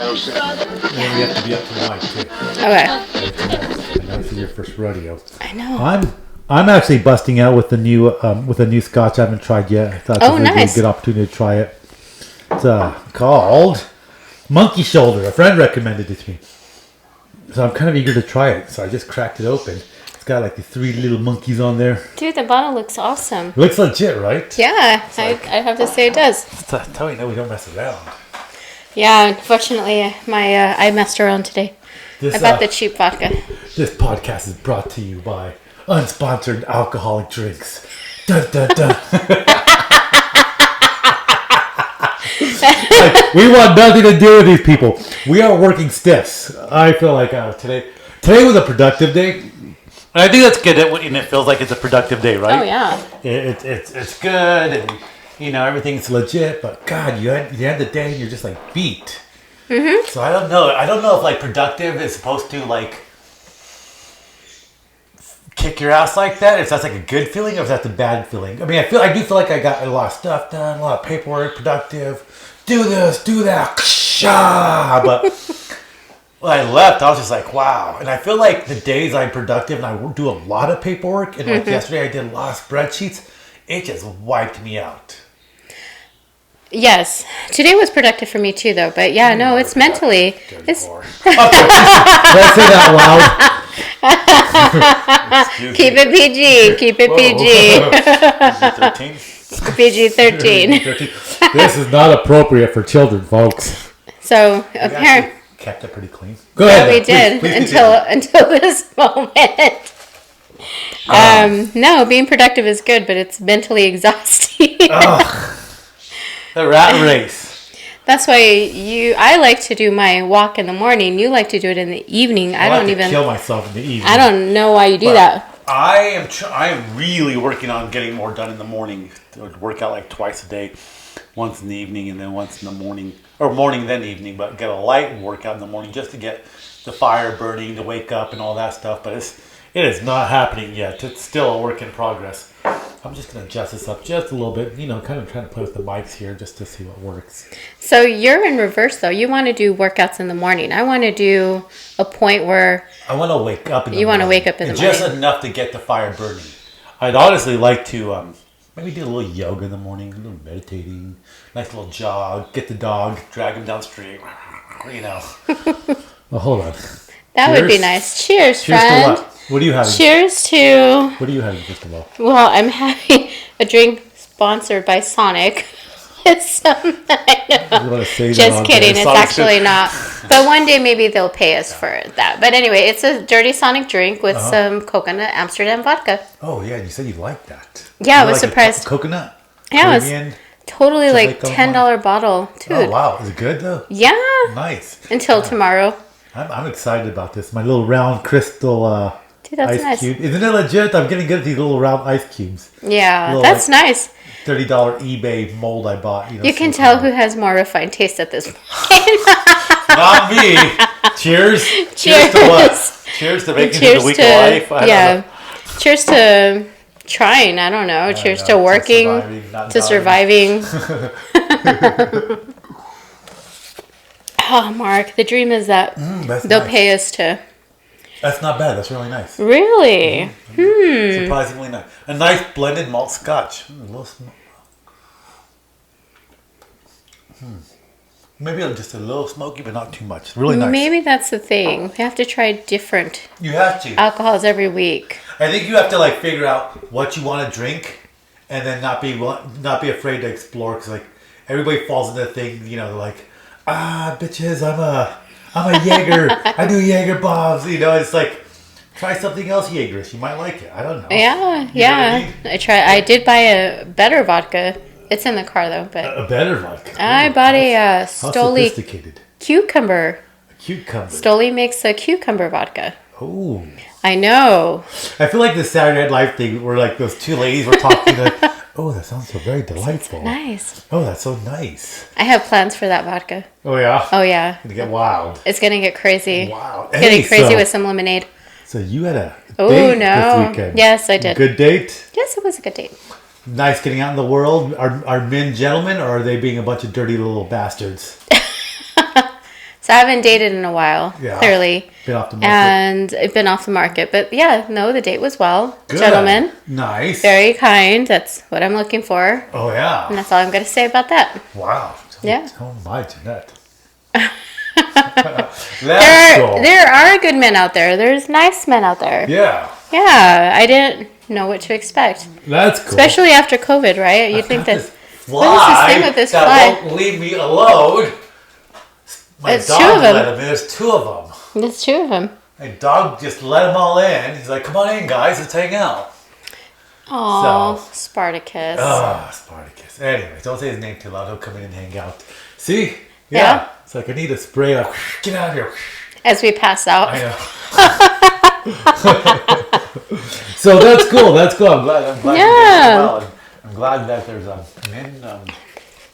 And we have to be up to the mic too. Okay. I know this is your first rodeo. I know. I'm actually busting out with the new Scotch I haven't tried yet. I thought this would be a good opportunity to try it. It's called Monkey Shoulder. A friend recommended it to me, so I'm kind of eager to try it. So I just cracked it open. It's got like the 3 little monkeys on there. Dude, the bottle looks awesome. It looks legit, right? Yeah, I have to say it does. That's how we know we don't mess around. Yeah, unfortunately, I messed around today. I bought the cheap vodka. This podcast is brought to you by unsponsored alcoholic drinks. Dun, dun, dun. Like, we want nothing to do with these people. We are working stiffs. I feel like today was a productive day. And I think that's good when it feels like it's a productive day, right? Oh, yeah. It's good and, everything's legit. But, God, you end the day and you're just, like, beat. Mm-hmm. So I don't know. I don't know if, like, productive is supposed to, like, kick your ass like that. If that's, like, a good feeling or if that's a bad feeling. I mean, I do feel like I got a lot of stuff done, a lot of paperwork, productive. Do this, do that. But when I left, I was just like, wow. And I feel like the days I'm productive and I do a lot of paperwork, and like yesterday I did a lot of spreadsheets, it just wiped me out. Yes. Today was productive for me too, though. But yeah, no, it's mentally. It's Did I say that loud? Keep it PG. Keep it PG. PG-13. This is not appropriate for children, folks. So apparently kept it pretty clean. Go ahead. We did please until this moment. No, being productive is good, but it's mentally exhausting. The rat race. That's why I like to do my walk in the morning. You like to do it in the evening. I don't even kill myself in the evening. I don't know why you do that. I am really working on getting more done in the morning. I would work out like twice a day, once in the evening and then once in the morning, or morning then evening. But get a light workout in the morning just to get the fire burning, to wake up and all that stuff. But it is not happening yet. It's still a work in progress. I'm just going to adjust this up just a little bit, kind of trying to play with the mics here just to see what works. So you're in reverse, though. You want to do workouts in the morning. I want to do a point where I want to wake up in the morning. You want to wake up in the morning. Just enough to get the fire burning. I'd honestly like to maybe do a little yoga in the morning, a little meditating, nice little jog, get the dog, drag him down the street, Well, hold on. That would be nice. Cheers, friend. Cheers to what? What are you having? Cheers to... What are you having, just about? Well, I'm having a drink sponsored by Sonic. It's just kidding. It's actually not. But one day maybe they'll pay us for that. But anyway, it's a dirty Sonic drink with some coconut Amsterdam vodka. Oh, yeah. You said you liked that. Yeah, I was surprised. Coconut? Yeah, it was totally like $10 bottle. Dude. Oh, wow. Is it good, though? Yeah. Nice. Until tomorrow. I'm excited about this. My little round crystal... Dude, that's ice nice. Cube. Isn't it legit? I'm getting good at these little round ice cubes. Yeah, little, that's nice. $30 eBay mold I bought. You can tell who has more refined taste at this point. Not me. Cheers. Cheers to what? Cheers to making it a week of life. I don't know. Cheers to trying. I don't know. Cheers to working. To surviving. Oh, Mark, the dream is that they'll pay us to... That's not bad. That's really nice. Really? Surprisingly nice. A nice blended malt Scotch. A little Maybe just a little smoky, but not too much. Really nice. Maybe that's the thing. We have to try different. You have to. Alcohols every week. I think you have to figure out what you want to drink, and then not be afraid to explore. Because everybody falls into the thing. They're like, bitches, I'm a Jaeger. I do Jaeger bombs. It's like, try something else Jaegerish. You might like it. I don't know. Yeah. I did buy a better vodka. It's in the car though, but a better vodka. I bought a Stoli sophisticated cucumber. A cucumber. Stoli makes a cucumber vodka. Oh. I know. I feel like the Saturday Night Live thing where those two ladies were talking oh, that sounds so very delightful. Nice. Oh, that's so nice. I have plans for that vodka. Oh, yeah? Oh, yeah. It's going to get wild. It's going to get crazy. Wow. It's getting crazy with some lemonade. So you had a date this weekend. Yes, I did. Good date? Yes, it was a good date. Nice getting out in the world. Are men gentlemen or are they being a bunch of dirty little bastards? So I haven't dated in a while, clearly. Been off the market. And I've been off the market. But yeah, no, the date was well. Good. Gentleman. Nice. Very kind. That's what I'm looking for. Oh, yeah. And that's all I'm going to say about that. Wow. Yeah. Oh, my Jeanette. There are good men out there. There's nice men out there. Yeah. Yeah. I didn't know what to expect. That's cool. Especially after COVID, right? You think that... Fly what is this thing with this that fly? won't leave me alone. My It's dog two of them. let him in. There's two of them. There's two of them. My dog just let them all in. He's like, come on in, guys. Let's hang out. Oh, So- Spartacus. Spartacus. Anyway, don't say his name too loud. He'll come in and hang out. See? Yeah. It's like I need a spray. Like, get out of here. As we pass out. I know. So that's cool. That's cool. I'm glad. Yeah. I'm glad that there's men,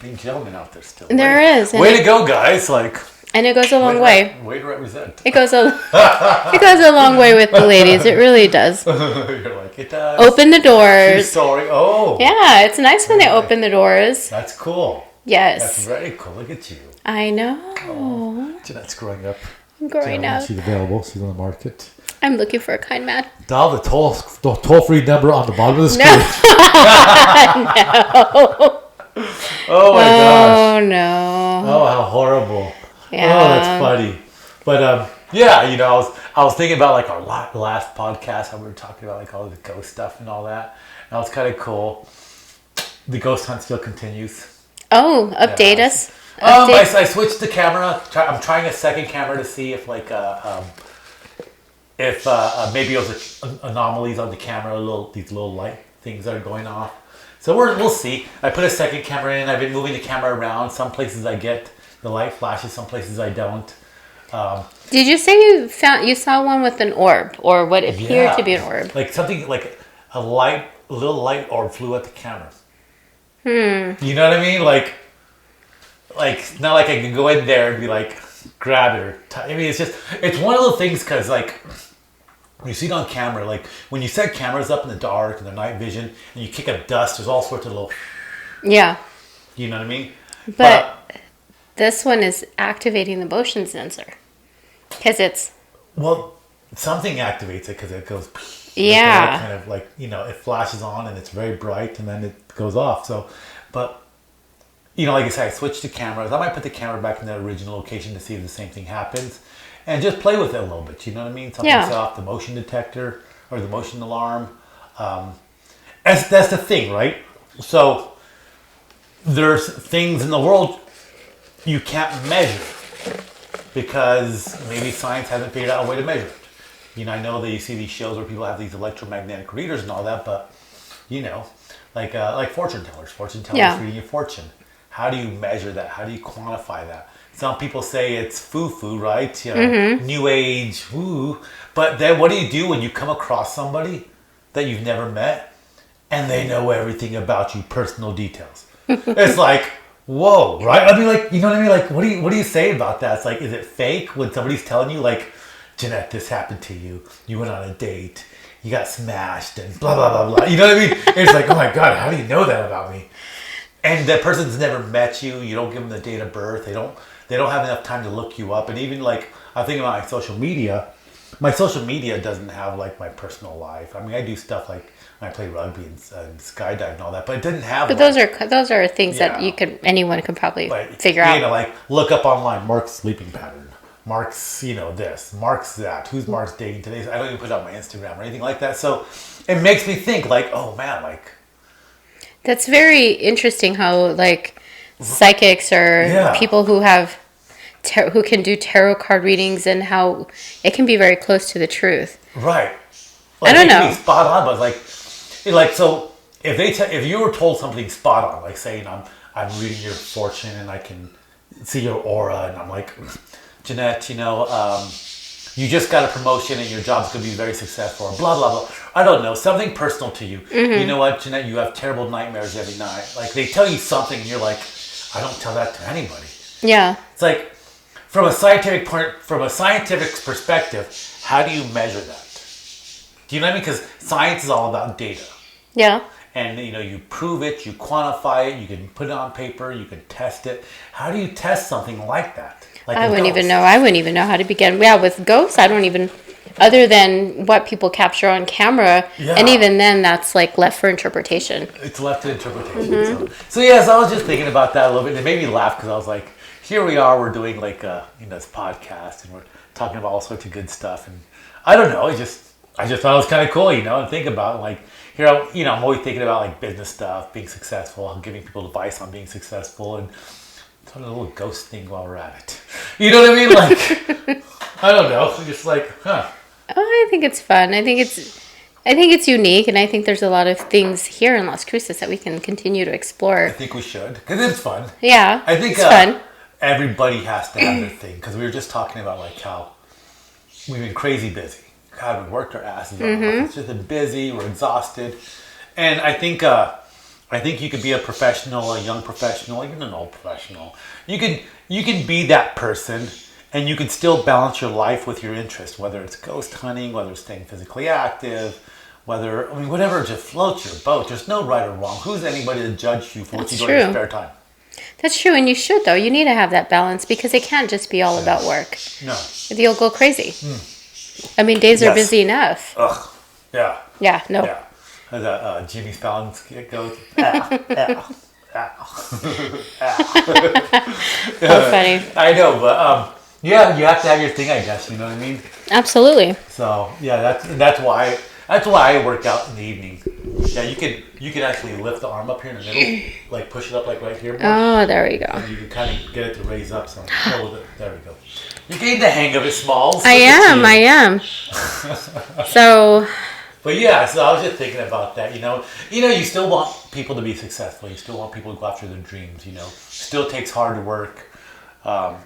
being gentlemen out there still. There is. Way to go, guys! Like, And it goes a long way. Way to represent. It goes a long way with the ladies. It really does. You're like, it does. Open the doors. Sorry. Oh. Yeah, it's nice when they open the doors. That's cool. Yes. That's very cool. Look at you. I know. Jeanette's growing up. I'm growing up. She's available. She's on the market. I'm looking for a kind man. Dial the toll-free number on the bottom of the screen. No. Oh my gosh. Oh no. Oh, how horrible. Yeah. Oh, that's funny. But yeah, you know, I was thinking about like our last podcast, how we were talking about like all the ghost stuff and all that. And that was kind of cool. The ghost hunt still continues. Oh, update Yeah. us. I switched the camera. I'm trying a second camera to see if like maybe it was anomalies on the camera, these little light things that are going off. So we'll see. I put a second camera in. I've been moving the camera around. Some places I get the light flashes. Some places I don't. Did you say you saw one with an orb or what appeared to be an orb? Like something like a little light orb flew at the camera. You know what I mean? Like not like I can go in there and be like grab it or I mean it's one of those things because like when you see it on camera, like when you set cameras up in the dark and the night vision and you kick up dust, there's all sorts of little Yeah. you know what I mean? But this one is activating the motion sensor because it's well, something activates it because it goes. Yeah. Kind of like it flashes on and it's very bright and then it goes off. So, but like I said, I switched to cameras. I might put the camera back in the original location to see if the same thing happens, and just play with it a little bit. You know what I mean? Something set off the motion detector or the motion alarm. That's the thing, right? So there's things in the world you can't measure because maybe science hasn't figured out a way to measure it. I know that you see these shows where people have these electromagnetic readers and all that, but like fortune tellers reading your fortune. How do you measure that? How do you quantify that? Some people say it's foo-foo, right? New age, woo. But then what do you do when you come across somebody that you've never met and they know everything about you, personal details? It's like, whoa, right? I mean, like, you know what I mean? Like, what do you say about that? It's like, is it fake when somebody's telling you, like, Jeanette, this happened to you. You went on a date. You got smashed and blah, blah, blah, blah. You know what I mean? It's like, oh my God, how do you know that about me? And that person's never met you. You don't give them the date of birth. They don't have enough time to look you up. And even like, I think about my social media doesn't have like my personal life. I mean, I do stuff like I play rugby and skydive and all that, but it didn't have. But those are things that anyone could probably figure out. Like look up online Mark's sleeping pattern. Mark's, this. Mark's that. Who's Mark's dating today? I don't even put it on my Instagram or anything like that. So it makes me think like, oh man, like. That's very interesting how like psychics or people who have who can do tarot card readings and how it can be very close to the truth. Right. Like, I don't know. It can be spot on, but like so if you were told something spot on, like saying I'm reading your fortune and I can see your aura and I'm like, Jeanette, you just got a promotion and your job's going to be very successful or blah, blah, blah. I don't know. Something personal to you. Mm-hmm. You know what, Jeanette? You have terrible nightmares every night. Like they tell you something and you're like, I don't tell that to anybody. Yeah. It's like from a scientific perspective, how do you measure that? Do you know what I mean? Because science is all about data. Yeah. and you prove it, you quantify it, you can put it on paper, you can test it. How do you test something like that? I wouldn't even know. I wouldn't even know how to begin. Yeah, with ghosts, I don't even, other than what people capture on camera, and even then, that's like left for interpretation. It's left to interpretation. So I was just thinking about that a little bit. And it made me laugh because I was like, here we are, we're doing like this podcast, and we're talking about all sorts of good stuff. And I don't know, I just thought it was kind of cool, and think about like here, I'm always thinking about like business stuff, being successful, giving people advice on being successful, and sort of a little ghost thing while we're at it. You know what I mean? Like, I don't know. Just like, Oh, I think it's fun. I think it's unique, and I think there's a lot of things here in Las Cruces that we can continue to explore. I think we should, because it's fun. Yeah, I think it's fun. Everybody has to have their thing, because we were just talking about like how we've been crazy busy. God, we worked our asses off. It's just been busy. We're exhausted, and I think you could be a professional, a young professional, even an old professional. You can be that person, and you can still balance your life with your interest, whether it's ghost hunting, whether it's staying physically active, whatever just floats your boat. There's no right or wrong. Who's anybody to judge you for what you do in your spare time? That's true, and you should, though. You need to have that balance, because it can't just be all about work. No. You'll go crazy. I mean, days are busy enough. Ugh. Yeah. Yeah, no. Yeah. As Jimmy Fallon skit goes, ow, ow, ow. How funny. I know, but you have to have your thing, I guess. You know what I mean? Absolutely. So that's why I work out in the evening. Yeah, you could actually lift the arm up here in the middle, like push it up like right here. Oh, there we go. And you can kind of get it to raise up some. There we go. You're getting the hang of it, Smalls. I am. So. But so I was just thinking about that. You still want people to be successful. You still want people to go after their dreams. Still takes hard work.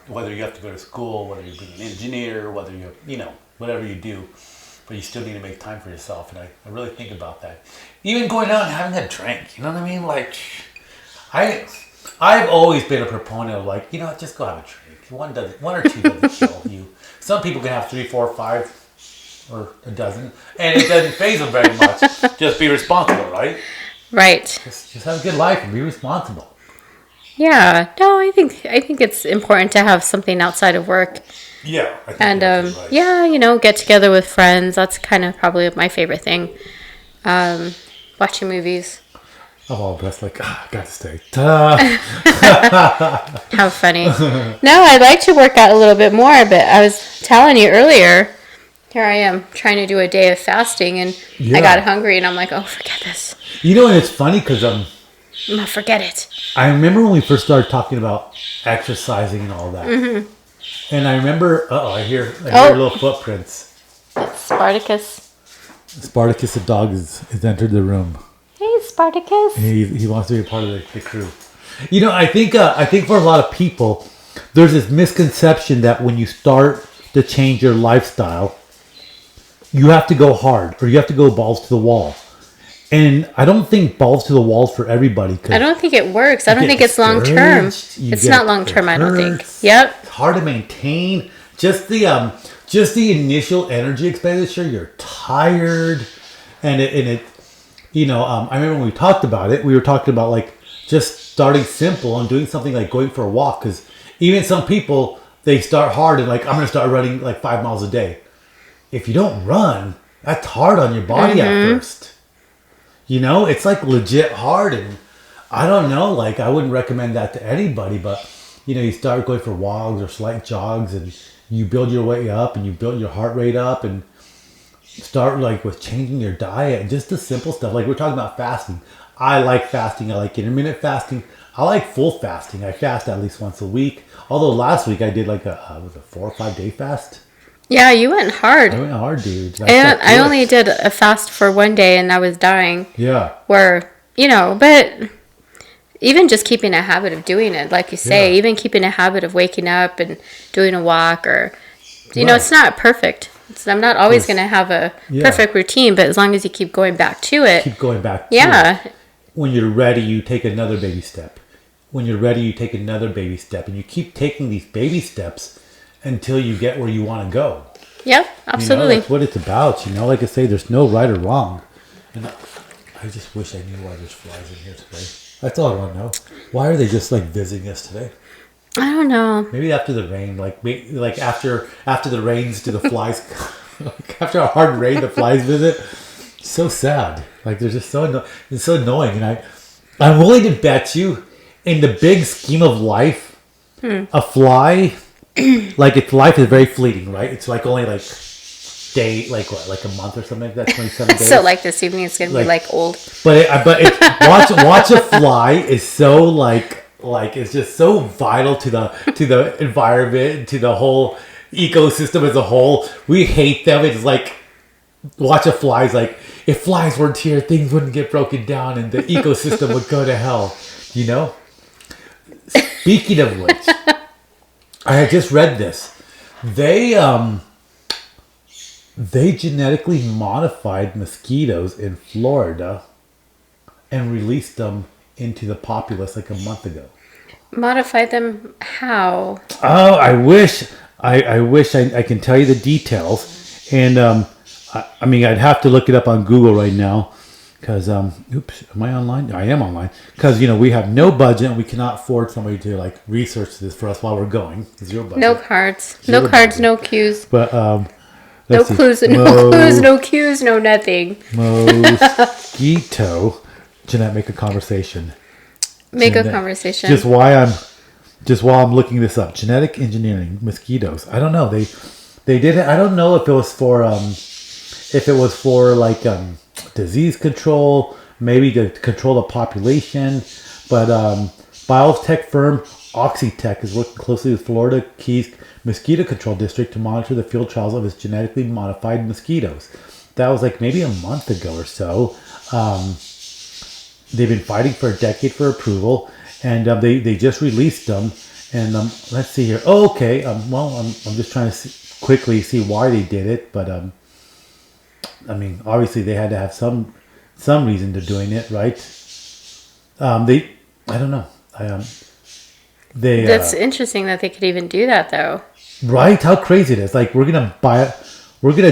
Whether you have to go to school, whether you're being an engineer, whether you're whatever you do. But you still need to make time for yourself, and I really think about that. Even going out and having a drink, you know what I mean? Like, I've always been a proponent of like, just go have a drink. One or two doesn't kill you. Some people can have 3, 4, 5, or a dozen, and it doesn't faze them very much. Just be responsible, right? Right. Just have a good life and be responsible. Yeah. No, I think it's important to have something outside of work. Yeah. I think and right. Get together with friends. That's kind of probably my favorite thing. Watching movies. Oh, that's like, I got to stay. How funny. No, I'd like to work out a little bit more, but I was telling you earlier, here I am trying to do a day of fasting, and I got hungry, and I'm like, oh, forget this. And it's funny because I'm gonna forget it. I remember when we first started talking about exercising and all that. Mm-hmm. And I remember, I hear little footprints. It's Spartacus. Spartacus, the dog, has entered the room. Hey, Spartacus. He wants to be a part of the crew. I think for a lot of people, there's this misconception that when you start to change your lifestyle, you have to go hard or you have to go balls to the wall. And I don't think balls to the walls for everybody. I don't think it works. I don't think it's long term. It's not long term. I don't think. Yep. It's hard to maintain. Just the initial energy expenditure. You're tired, and it. I remember when we talked about it. We were talking about like just starting simple and doing something like going for a walk. Because even some people, they start hard and like, I'm going to start running like 5 miles a day. If you don't run, that's hard on your body at first. It's like legit hard, and I don't know, like I wouldn't recommend that to anybody, but you start going for walks or slight jogs, and you build your way up, and you build your heart rate up, and start like with changing your diet and just the simple stuff. Like we're talking about fasting. I like fasting. I like intermittent fasting. I like full fasting. I fast at least once a week. Although last week I did like a 4 or 5 day fast. Yeah, you went hard. I went hard, dude. I only did a fast for 1 day and I was dying. Yeah. But even just keeping a habit of doing it, like you say, even keeping a habit of waking up and doing a walk or, it's not perfect. I'm not always going to have a perfect routine, but as long as you keep going back to it. Keep going back to it. When you're ready, you take another baby step. When you're ready, you take another baby step. And you keep taking these baby steps until you get where you want to go. Yep, absolutely. That's what it's about. Like I say, there's no right or wrong. And I I just wish I knew why there's flies in here today. That's all I want to know. Why are they just like visiting us today? I don't know. Maybe after the rain, like after the rains, do the flies? Like after a hard rain, the flies visit. So sad. Like they're just it's so annoying. And I'm willing to bet you, in the big scheme of life, a fly, like its life is very fleeting, right? It's like only like like a month or something like that, 27 days. So like this evening, it's gonna be like old. But watch a fly is so like it's just so vital to the environment, to the whole ecosystem as a whole. We hate them. It's like watch a fly is like, if flies weren't here, things wouldn't get broken down and the ecosystem would go to hell. You know. Speaking of which, I had just read this. They genetically modified mosquitoes in Florida and released them into the populace like a month ago. Modify them how? Oh, I wish I can tell you the details. And I mean, I'd have to look it up on Google right now. Because, oops, am I online? I am online. Because, we have no budget and we cannot afford somebody to, like, research this for us while we're going. Zero budget. No cards. Zero no cards, budget. no cues. But, no clues, no cues, no nothing. Mosquito. Jeanette, make a conversation. Make a conversation. Just while I'm looking this up. Genetic engineering, mosquitoes. I don't know. They did it. I don't know if it was for, like, disease control, maybe to control the population, but biotech firm Oxitec is working closely with Florida Keys Mosquito Control District to monitor the field trials of its genetically modified mosquitoes. That was like maybe a month ago or so. They've been fighting for a decade for approval, and they just released them. And let's see here. Oh, okay. I'm just trying to quickly see why they did it, but I mean, obviously they had to have some reason to doing it, right? I don't know. That's interesting that they could even do that, though. Right? How crazy it is! Like we're gonna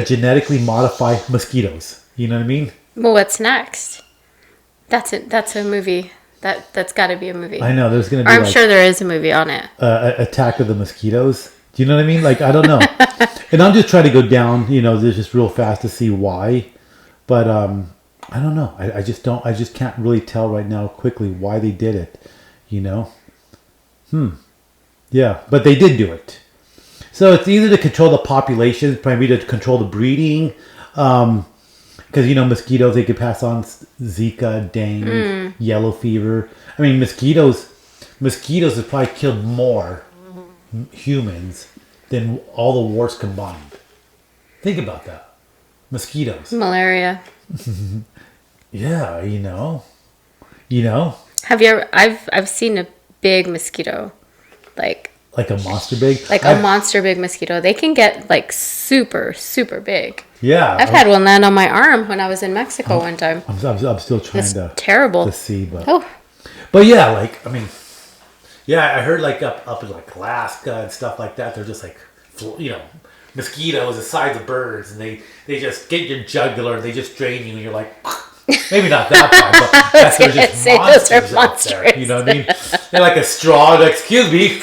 genetically modify mosquitoes. You know what I mean? Well, what's next? That's it. That's a movie. That's got to be a movie. I know there's gonna be. I'm sure there is a movie on it. Attack of the Mosquitoes. Do you know what I mean? Like I don't know. And I'm just trying to go down, just real fast to see why. But I don't know. I just can't really tell right now quickly why they did it. Yeah, but they did do it. So it's either to control the population, maybe to control the breeding. Because, mosquitoes, they could pass on Zika, dengue, yellow fever. I mean, mosquitoes have probably killed more humans than all the wars combined. Think about that. Mosquitoes. Malaria. Yeah, Have you ever? I've seen a big mosquito, like a monster big. Like a monster big mosquito. They can get like super super big. Yeah, I've had one land on my arm when I was in Mexico one time. I'm still trying to see, but yeah, like I mean. Yeah, I heard like up in like Alaska and stuff like that. They're just like, mosquitoes the size of birds, and they just get your jugular and they just drain you, and you're like, maybe not that bad, but that's they're just monsters out there. You know what I mean? They're like a straw. Like, excuse me.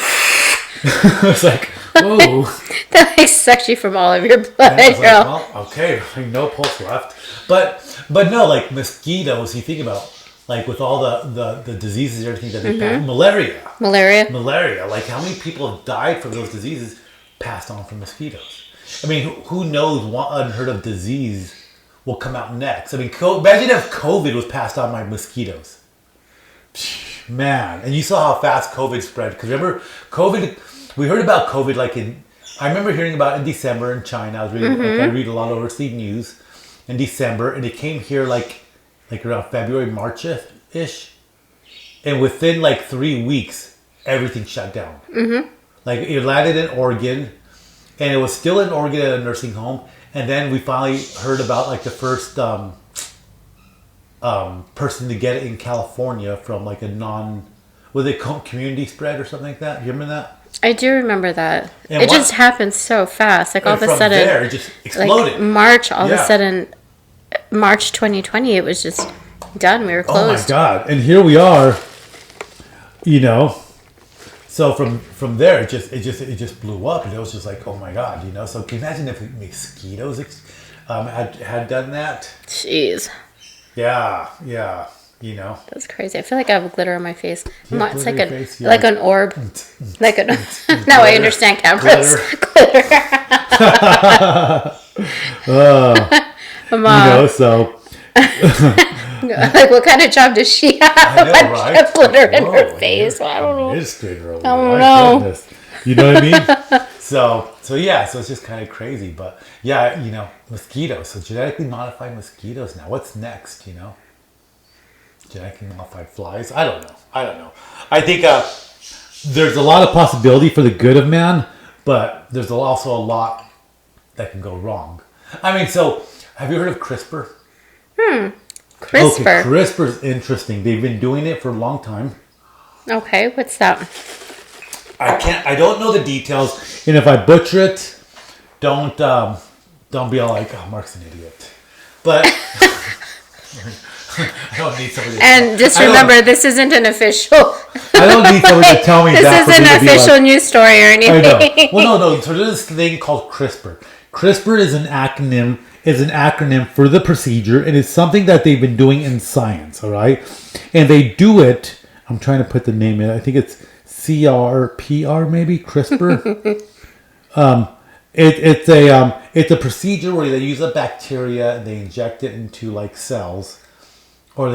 It's like, whoa. That like sucks you from all of your blood. Like, well, okay, no pulse left. But no, like mosquitoes. You think about. Like with all the diseases and everything that they pass. Malaria. Like how many people have died from those diseases passed on from mosquitoes? I mean, who knows what unheard of disease will come out next? I mean, imagine if COVID was passed on by mosquitoes. Man, and you saw how fast COVID spread. Because remember, COVID, we heard about COVID I remember hearing about it in December in China. I was reading, I read a lot of overseas news in December, and it came here like around February, March-ish. And within 3 weeks, everything shut down. Mm-hmm. Like it landed in Oregon, and it was still in Oregon at a nursing home. And then we finally heard about the first person to get it in California from was it community spread or something like that? You remember that? I do remember that. And it just happened so fast. All of a sudden, there, it just exploded. March, all of a sudden, March 2020, it was just done. We were Oh my closed. God. And here we are, you know. So from there, it just blew up, and it was just like, oh my God, you know. So can you imagine if mosquitoes had done that? Jeez. Yeah, you know. That's crazy. I feel like I have glitter on my face. Yeah, It's face, like an orb. Like an. Now I understand cameras. Glitter. You know, so. Like, what kind of job does she have? I know, right? Have glitter in her Whoa, face. I don't know. Administrator over I don't there. know. My goodness. You know what I mean? So yeah, so it's just kind of crazy, but yeah, you know, mosquitoes. So genetically modified mosquitoes now. What's next? You know, genetically modified flies. I don't know. I think there's a lot of possibility for the good of man, but there's also a lot that can go wrong. I mean, so have you heard of CRISPR? CRISPR. Okay, CRISPR is interesting. They've been doing it for a long time. Okay, what's that? I don't know the details, and if I butcher it, don't be all like, oh, Mark's an idiot. But I don't need somebody to And just remember, this isn't an official. I don't need somebody to tell me this that. This isn't an official news story or anything. I know. Well, no. So there's this thing called CRISPR. CRISPR is an acronym. For the procedure, and it's something that they've been doing in science. All right, and they do it. I'm trying to put the name in. I think it's CRPR, maybe CRISPR. It's a procedure where they use a bacteria and they inject it into like cells, or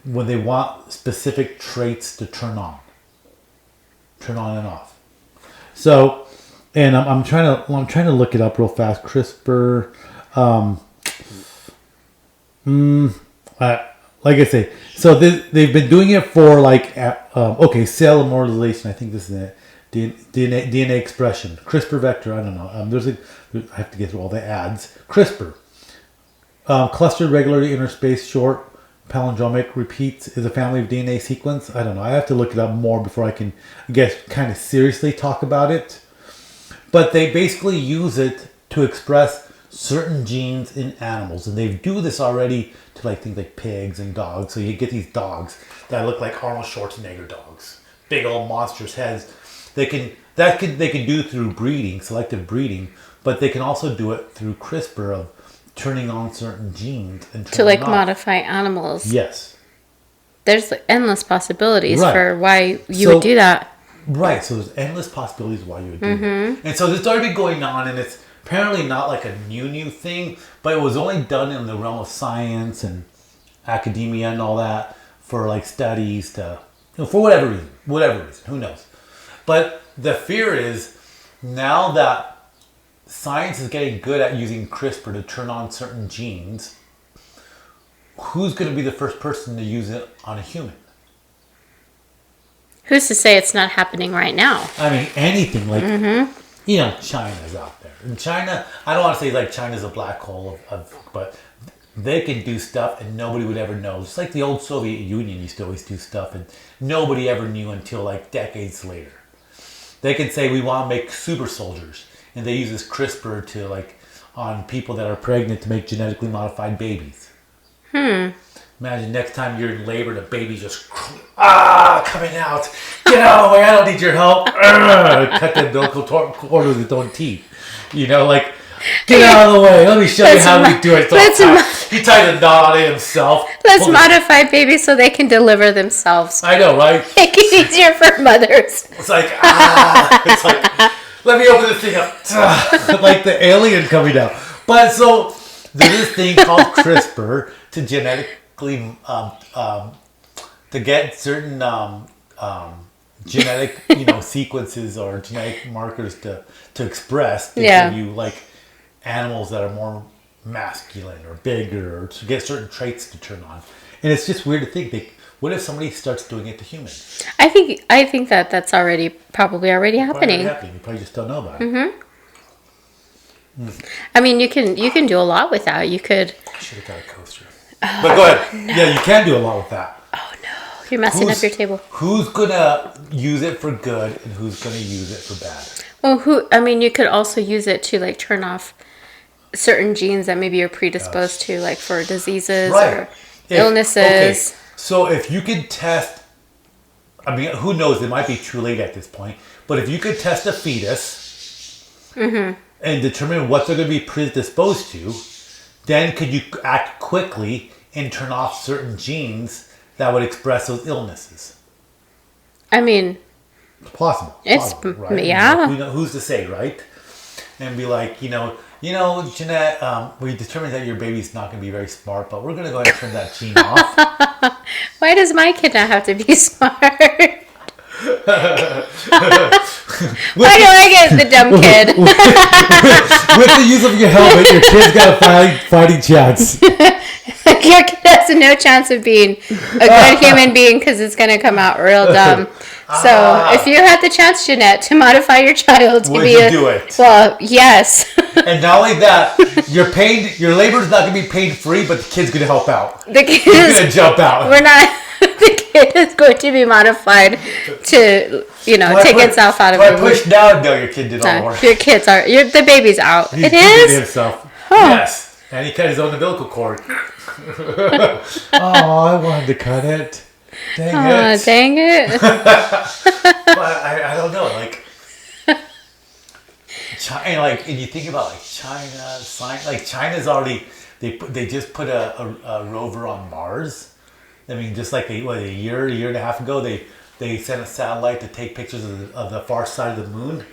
when they want specific traits to turn on and off. So, and I'm trying to look it up real fast. CRISPR. Like I say, so they've been doing it for like cell immortalization. I think this is it. DNA expression, CRISPR vector. I don't know. I have to get through all the ads. CRISPR, clustered regularly interspaced short palindromic repeats, is a family of DNA sequence. I don't know. I have to look it up more before I can, I guess, kind of seriously talk about it. But they basically use it to express certain genes in animals, and they do this already to like things like pigs and dogs. So you get these dogs that look like Arnold Schwarzenegger dogs, big old monsters' heads. They can do through breeding, selective breeding, but they can also do it through CRISPR of turning on certain genes and to like modify animals. Yes, there's endless possibilities for why you would do that. Right. So there's endless possibilities why you would do that, and so this already been going on, and it's apparently not like a new thing, but it was only done in the realm of science and academia and all that for like studies to, for whatever reason, who knows. But the fear is now that science is getting good at using CRISPR to turn on certain genes, who's going to be the first person to use it on a human? Who's to say it's not happening right now? I mean, anything like, you know, China's out there. In China, I don't want to say like China's a black hole but they can do stuff and nobody would ever know. It's like the old Soviet Union used to always do stuff and nobody ever knew until like decades later. They can say we want to make super soldiers, and they use this CRISPR to like on people that are pregnant to make genetically modified babies. Imagine next time you're in labor, the baby's just coming out. Get out of the way! I don't need your help. Cut the umbilical cord with its own teeth. You know, like get out of the way. Let me show you how we do it. He tied a knot on it himself. Let's modify babies so they can deliver themselves. I know, right? Make it easier for mothers. It's like it's like let me open this thing up. Like the alien coming out. But so there's this thing called CRISPR to genetically to get certain genetic sequences or genetic markers to express to give you like animals that are more masculine or bigger, or to get certain traits to turn on. And it's just weird to think, what if somebody starts doing it to humans? I think that's probably already happening. You probably just don't know about it. I mean, you can do a lot with that. You could. I should have got a coaster. But go ahead. No. Yeah, you can do a lot with that. Oh no, you're messing up your table. Who's gonna use it for good and who's gonna use it for bad? Well, you could also use it to like turn off certain genes that maybe you're predisposed to, like for diseases. Right. illnesses. Okay. So if you could test, I mean, who knows? It might be too late at this point. But if you could test a fetus and determine what they're going to be predisposed to, then could you act quickly and turn off certain genes that would express those illnesses? I mean, it's possible. It's right? Yeah. Who's to say, right? And be like, Jeanette, we determined that your baby's not going to be very smart, but we're going to go ahead and turn that gene off. Why does my kid not have to be smart? Why do I get the dumb kid? With the use of your helmet, your kid's got a fighting chance. Your kid has no chance of being a good human being because it's going to come out real dumb. So, if you had the chance, Jeanette, to modify your child to would be you do it? Well, yes. And not only that, your labor is not going to be paid free, but the kid's going to help out. The kid He's going to jump out. The kid is going to be modified to, take itself out of it. Push down. No, your kid did all the work. Your kids are. The baby's out. He is? Did himself. Huh. Yes. And he cut his own umbilical cord. I wanted to cut it. Dang it. But I don't know. China, and you think about China, China's already, they just put a rover on Mars. I mean, just like a year and a half ago, they sent a satellite to take pictures of the far side of the moon.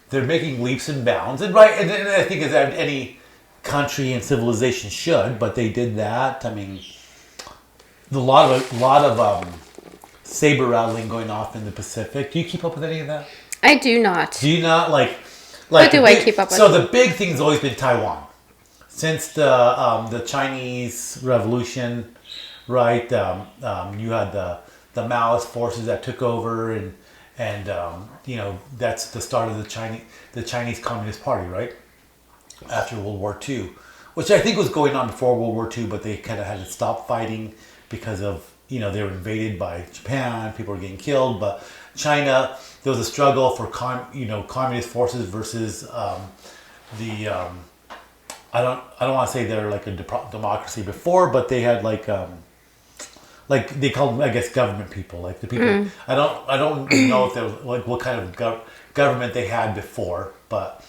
They're making leaps and bounds, and I think as any country and civilization should, but they did that. I mean, a lot of saber rattling going off in the Pacific. Do you keep up with any of that? I do not. Do you not What do I keep up with? So the big thing's always been Taiwan. Since the Chinese Revolution, right? You had the Maoist forces that took over, and that's the start of the Chinese Communist Party, right? After World War II, which I think was going on before World War II, but they kind of had to stop fighting because of they were invaded by Japan. People were getting killed, but China, there was a struggle for communist forces versus the I don't want to say they're like a democracy before, but they had like they called them, I guess, government people, like the people. I don't know if there was what kind of government they had before, but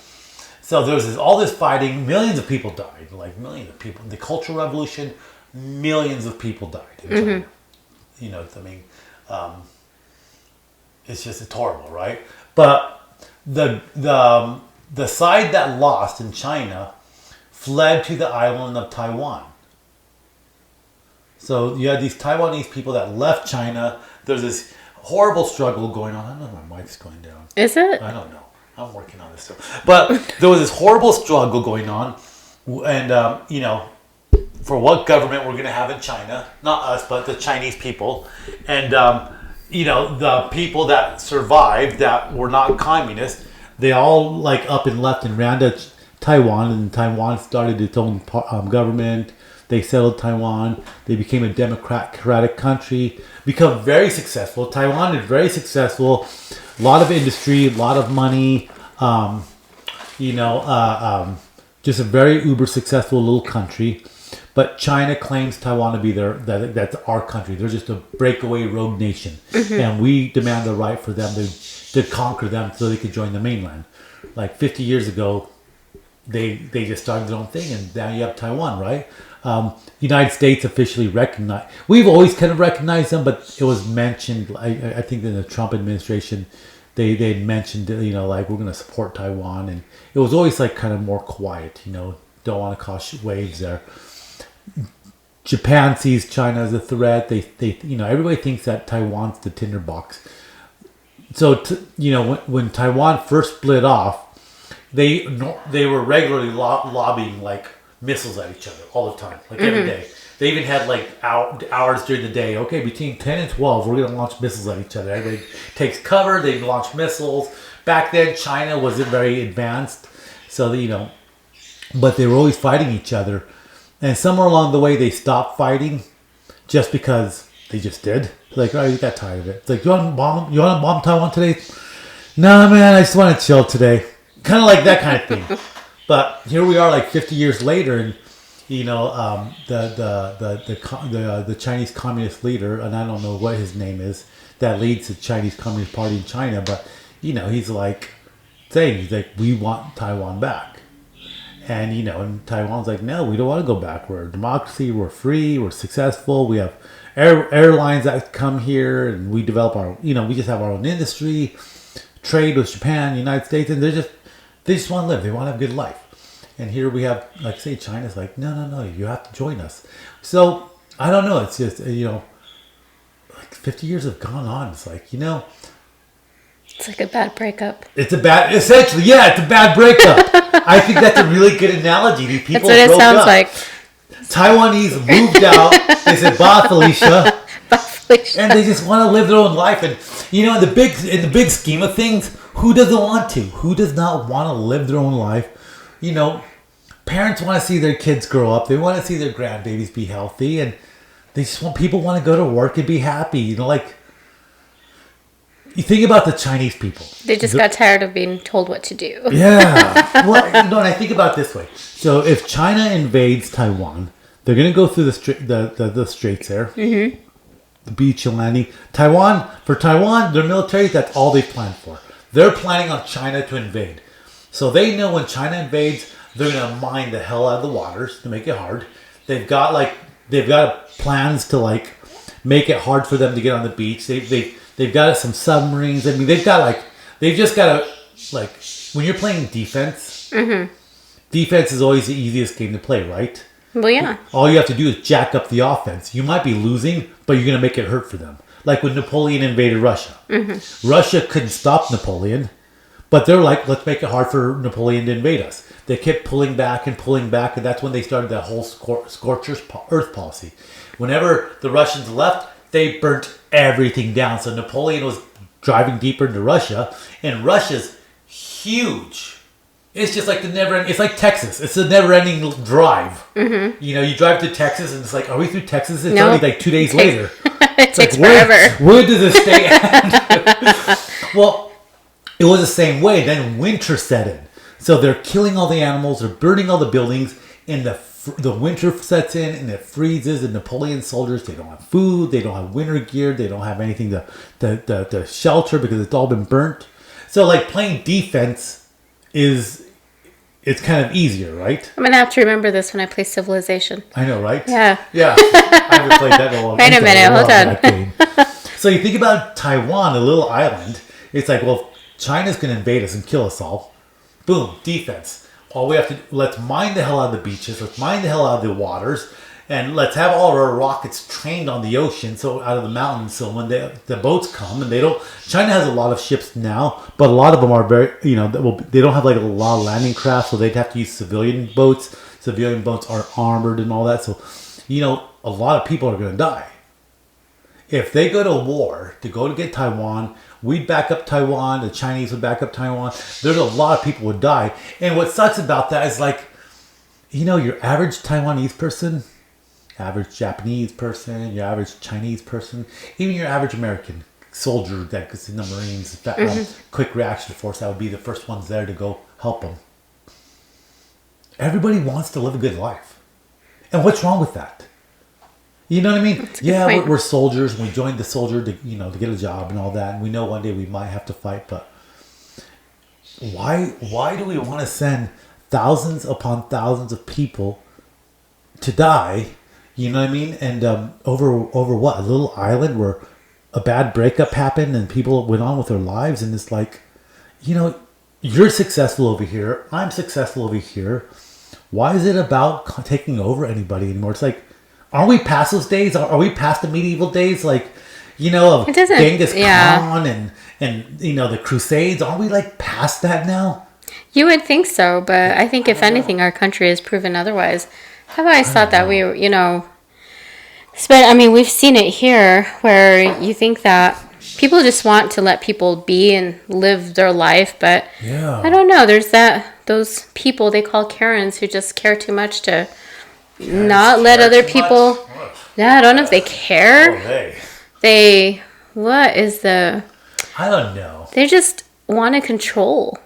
so there was all this fighting. Millions of people died, millions of people. The Cultural Revolution, millions of people died in China. It's horrible, right? But the side that lost in China fled to the island of Taiwan. So you had these Taiwanese people that left China. There's this horrible struggle going on. I don't know if my mic's going down. Is it? I don't know. I'm working on this stuff. But there was this horrible struggle going on. And, for what government we're going to have in China. Not us, but the Chinese people. And, the people that survived that were not communist, they all up and left and ran to Taiwan. And Taiwan started its own government. They settled Taiwan. They became a democratic country. Become very successful. Taiwan is very successful. A lot of industry, a lot of money. Just a very uber successful little country. But China claims Taiwan to be that's our country. They're just a breakaway rogue nation. And we demand the right for them to conquer them so they could join the mainland. 50 years ago, they just started their own thing, and now you have Taiwan, right? United States officially recognized. We've always kind of recognized them, but it was mentioned. I think in the Trump administration, they had mentioned we're going to support Taiwan, and it was always kind of more quiet. Don't want to cause waves there. Japan sees China as a threat. They everybody thinks that Taiwan's the tinderbox. So when Taiwan first split off, they were regularly lobbying missiles at each other all the time, every day. They even had hours during the day. Okay, between 10 and 12, we're going to launch missiles at each other. Everybody takes cover. They launch missiles. Back then, China wasn't very advanced, so but they were always fighting each other. And somewhere along the way, they stopped fighting, just because they just did. You got tired of it. It's you want to bomb Taiwan today? No, man, I just want to chill today. Kind of like that kind of thing. But here we are 50 years later, and the Chinese communist leader, and I don't know what his name is, that leads the Chinese Communist Party in China, but he's like we want Taiwan back, and and Taiwan's like, no, we don't want to go back. We're a democracy. We're free. We're successful. We have airlines that come here, and we develop our we just have our own industry, trade with Japan, United States, and they just want to live. They want to have a good life. And here we have, like, say, China's like, no, you have to join us. So, I don't know. It's just, like 50 years have gone on. It's like, It's like a bad breakup. Essentially, yeah, it's a bad breakup. I think that's a really good analogy. These people that's what it sounds up. like. Taiwanese moved out. They said, bye, Felicia. Bye, Felicia. And they just want to live their own life. And, in the big scheme of things, who doesn't want to? Who does not want to live their own life? Parents want to see their kids grow up. They want to see their grandbabies be healthy, and people want to go to work and be happy. Like, you think about the Chinese people. They just got tired of being told what to do. Yeah. Well, and I think about it this way. So if China invades Taiwan, they're going to go through the straits there. Mm-hmm. The beach and landing. For Taiwan, their military, that's all they planned for. They're planning on China to invade. So they know when China invades, they're gonna mine the hell out of the waters to make it hard. They've got plans to make it hard for them to get on the beach. They've got some submarines. I mean, they've just got to when you're playing defense. Mm-hmm. Defense is always the easiest game to play, right? Well, yeah. All you have to do is jack up the offense. You might be losing, but you're gonna make it hurt for them. Like when Napoleon invaded Russia. Mm-hmm. Russia couldn't stop Napoleon. But they're like, let's make it hard for Napoleon to invade us. They kept pulling back, and that's when they started that whole scorcher's earth policy. Whenever the Russians left, they burnt everything down. So Napoleon was driving deeper into Russia, and Russia's huge. It's just like it's like Texas. It's a never-ending drive. Mm-hmm. You drive to Texas, and it's like, are we through Texas? It's only like 2 days later. It takes forever. Where does this stay at? Well, it was the same way. Then winter set in. So they're killing all the animals. They're burning all the buildings. And the winter sets in and it freezes. And Napoleon soldiers, they don't have food. They don't have winter gear. They don't have anything to shelter because it's all been burnt. So playing defense it's kind of easier, right? I'm going to have to remember this when I play Civilization. I know, right? Yeah. Yeah. I haven't played that in a long time. Wait a minute. Hold on. So you think about Taiwan, a little island. It's like, well, China's going to invade us and kill us all. Boom, defense. All we have to let's mine the hell out of the beaches. Let's mine the hell out of the waters. And let's have all of our rockets trained on the ocean, so out of the mountains. So when the boats come, and China has a lot of ships now, but a lot of them are very, they don't have a lot of landing craft, so they'd have to use civilian boats. Civilian boats are armored and all that. So, a lot of people are going to die. If they go to war to go to get Taiwan, we'd back up Taiwan. The Chinese would back up Taiwan. There's a lot of people would die. And what sucks about that is your average Taiwanese person, average Japanese person, your average Chinese person, even your average American soldier that gets in the Marines, quick reaction force, that would be the first ones there to go help them. Everybody wants to live a good life. And what's wrong with that? You know what I mean? Yeah, we're soldiers, and we joined the soldier to get a job and all that, and we know one day we might have to fight, but why do we want to send thousands upon thousands of people to die? You know what I mean? And over what? A little island where a bad breakup happened and people went on with their lives, and it's like, you're successful over here, I'm successful over here. Why is it about taking over anybody anymore? It's like, aren't we past those days? Are we past the medieval days? Of Genghis Khan and the Crusades? Aren't we past that now? You would think so, but I think if anything, our country has proven otherwise. I've always thought that we were, but we've seen it here where you think that people just want to let people be and live their life, but I don't know. There's those people they call Karens who just care too much to not let other people. Yeah, I don't know if they care. What is the? I don't know. They just want to control.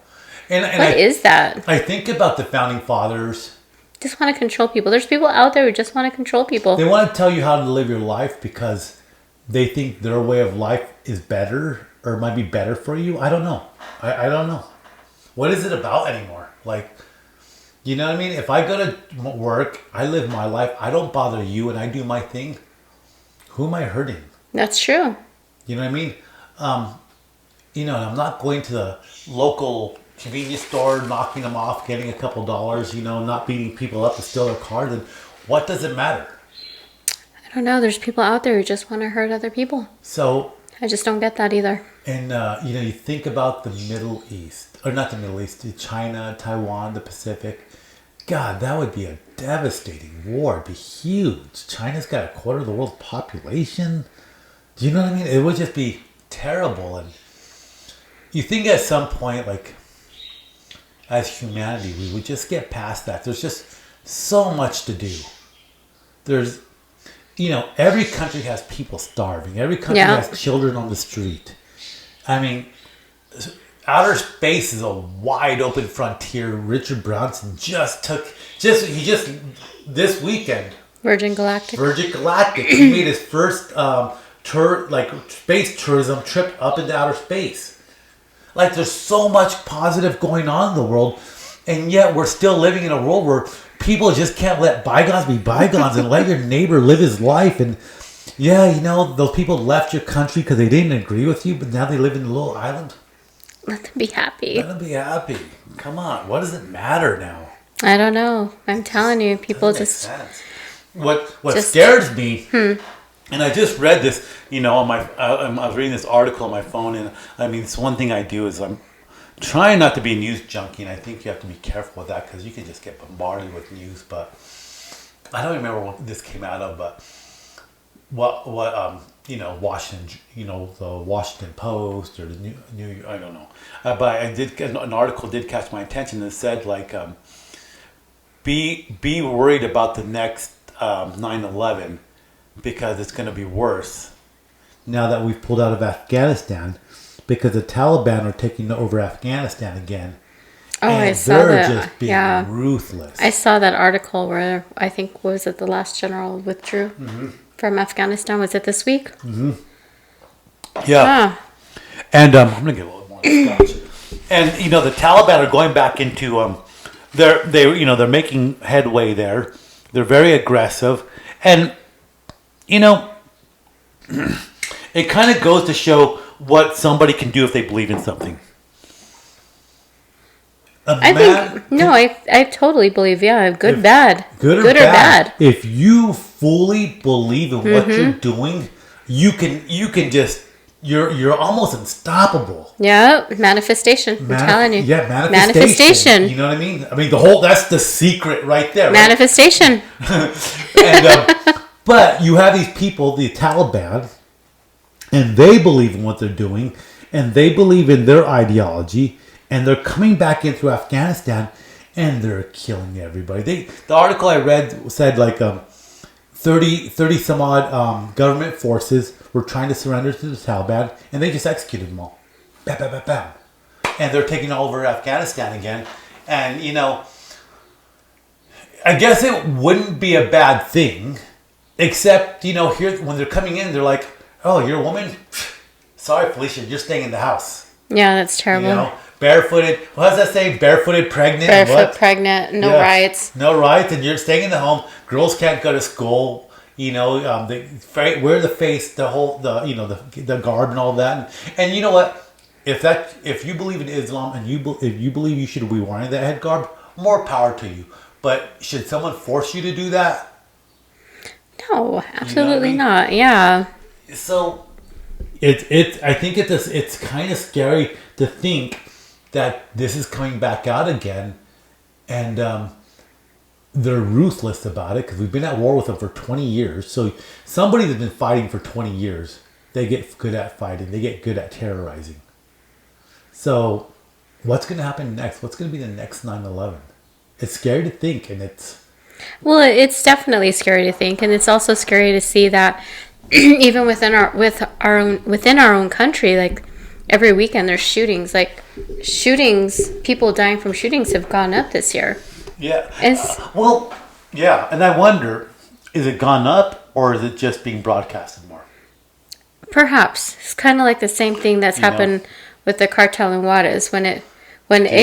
And what is that? I think about the founding fathers Just want to control people. There's people out there who just want to control people. They want to tell you how to live your life because they think their way of life is better or might be better for you. I don't know. I don't know. What is it about anymore? Like, you know what I mean? If I go to work, I live my life. I don't bother you and I do my thing. Who am I hurting? That's true. You know what I mean? And I'm not going to the local convenience store, knocking them off, getting a couple dollars, not beating people up to steal their cars. And what does it matter? I don't know. There's people out there who just want to hurt other people. So I just don't get that either. And, you think about the Middle East, or not the Middle East, China, Taiwan, the Pacific. God, that would be a devastating war. It'd be huge. China's got a quarter of the world's population. Do you know what I mean? It would just be terrible. And you think at some point, like, as humanity, we would just get past that. There's just so much to do. There's, every country has people starving. Every country has children on the street. I mean, outer space is a wide open frontier. Richard Branson this weekend. Virgin Galactic. He made his first space tourism trip up into outer space. Like, there's so much positive going on in the world, and yet we're still living in a world where people just can't let bygones be bygones and let your neighbor live his life. And those people left your country because they didn't agree with you, but now they live in a little island. Let them be happy. Come on, what does it matter now? I don't know. I'm telling you, people just... What scares me... And I just read this, on I was reading this article on my phone, and I mean, it's one thing I do is I'm trying not to be a news junkie, and I think you have to be careful with that because you can just get bombarded with news. But I don't remember what this came out of, but Washington, the Washington Post or the New I don't know, but an article did catch my attention that said like, be worried about the next 9/11. Because it's going to be worse now that we've pulled out of Afghanistan, because the Taliban are taking over Afghanistan again. Oh, I saw that. They're just being ruthless. I saw that article where I think the last general withdrew from Afghanistan. Was it this week? Mm-hmm. Yeah. And I'm going to get a little more Scotch. And the Taliban are going back into they're making headway there. They're very aggressive, and it kind of goes to show what somebody can do if they believe in something. I totally believe, good or bad. If you fully believe in what you're doing, you can just, you're almost unstoppable. Yeah, manifestation. I'm telling you. Yeah, manifestation. You know what I mean? I mean, that's the secret right there. Manifestation. Right? But you have these people, the Taliban, and they believe in what they're doing, and they believe in their ideology, and they're coming back into Afghanistan, and they're killing everybody. The article I read said like 30 some odd government forces were trying to surrender to the Taliban, and they just executed them all. Bam, bam, bam, bam. And they're taking over Afghanistan again. And, I guess it wouldn't be a bad thing. Except, here, when they're coming in, they're like, oh, you're a woman? Sorry, Felicia, you're staying in the house. Yeah, that's terrible. Barefooted. What does that say? Barefooted, pregnant? Pregnant, no rights. No rights, and you're staying in the home. Girls can't go to school. They wear the face, the garb and all that. And you know what? If you believe in Islam and if you believe you should be wearing that head garb, more power to you. But should someone force you to do that? No, absolutely not. Yeah. So I think it's kind of scary to think that this is coming back out again, and they're ruthless about it because we've been at war with them for 20 years. So somebody that's been fighting for 20 years, they get good at fighting. They get good at terrorizing. So what's going to happen next? What's going to be the next 9/11? It's scary to think, and it's... Well, it's definitely scary to think, and it's also scary to see that even within our own country, like every weekend there's shootings. Like people dying from shootings have gone up this year. Yeah. It's Yeah. And I wonder, is it gone up or is it just being broadcasted more? perhaps it's kind of like the same thing that's happened with the cartel in Juarez when it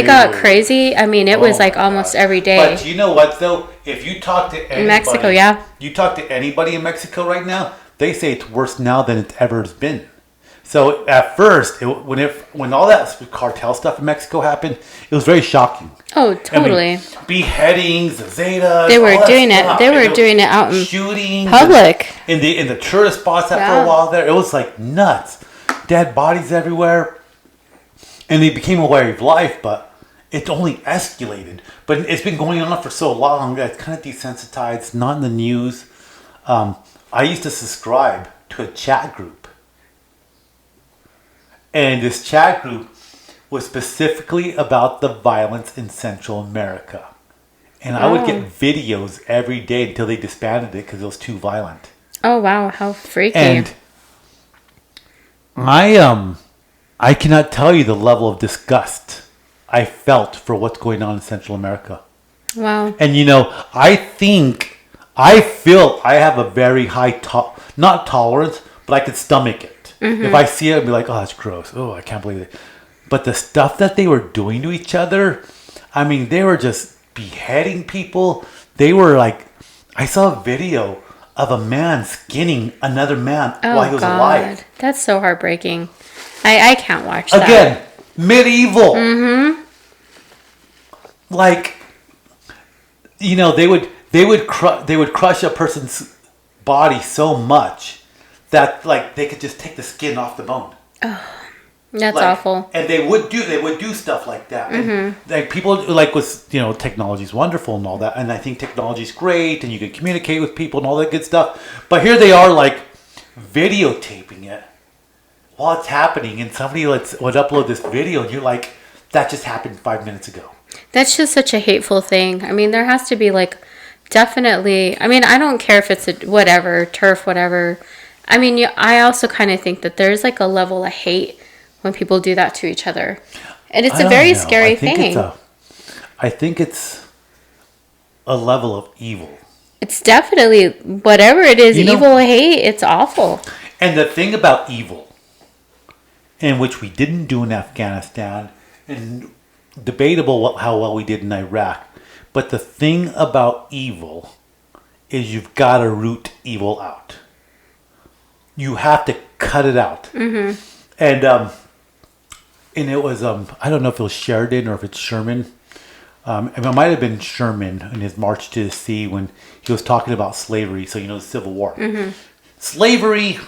got Dude. crazy. I mean, it was like almost every day. But you know what though? If you talk to anybody In Mexico, yeah. You talk to anybody in Mexico right now, they say it's worse now than it ever has been. So at first, when all that cartel stuff in Mexico happened, it was very shocking. Oh, totally. I mean, beheadings, the Zetas. They were all that doing stuff. it. They were doing it out in shooting public. in the tourist spots after a while. There, it was like nuts. Dead bodies everywhere, and they became a way of life. But it only escalated. But it's been going on for so long that it's kind of desensitized. Not in the news. I used to subscribe to a chat group. And this chat group was specifically about the violence in Central America. And I would get videos every day until they disbanded it because it was too violent. Oh, wow. How freaky. And I cannot tell you the level of disgust I felt for what's going on in Central America. Wow. And I feel I have a very high, not tolerance, but I could stomach it. If I see it, I'd be like, oh, that's gross. Oh, I can't believe it. But the stuff that they were doing to each other, I mean, they were just beheading people. They were like, I saw a video of a man skinning another man while he was alive. That's so heartbreaking. I can't watch that. Again, medieval. Like, they would crush a person's body so much that like they could just take the skin off the bone. Oh, that's awful. And they would do stuff like that. And like people with technology is wonderful and all that, and I think technology is great, and you can communicate with people and all that good stuff. But here they are like videotaping it while it's happening, and somebody would upload this video, and you're like, that just happened 5 minutes ago. That's just such a hateful thing. I mean, there has to be like definitely. I mean, I don't care if it's a whatever turf, whatever. I mean, I also kind of think that there's like a level of hate when people do that to each other. And it's a very scary thing. I think it's a level of evil. It's definitely, whatever it is, evil, hate, it's awful. And the thing about evil, in which we didn't do in Afghanistan, and debatable how well we did in Iraq, but the thing about evil is you've got to root evil out. You have to cut it out. And it was, I don't know if it was Sheridan or if it's Sherman. It might have been Sherman in his March to the Sea when he was talking about slavery. So, the Civil War. Slavery,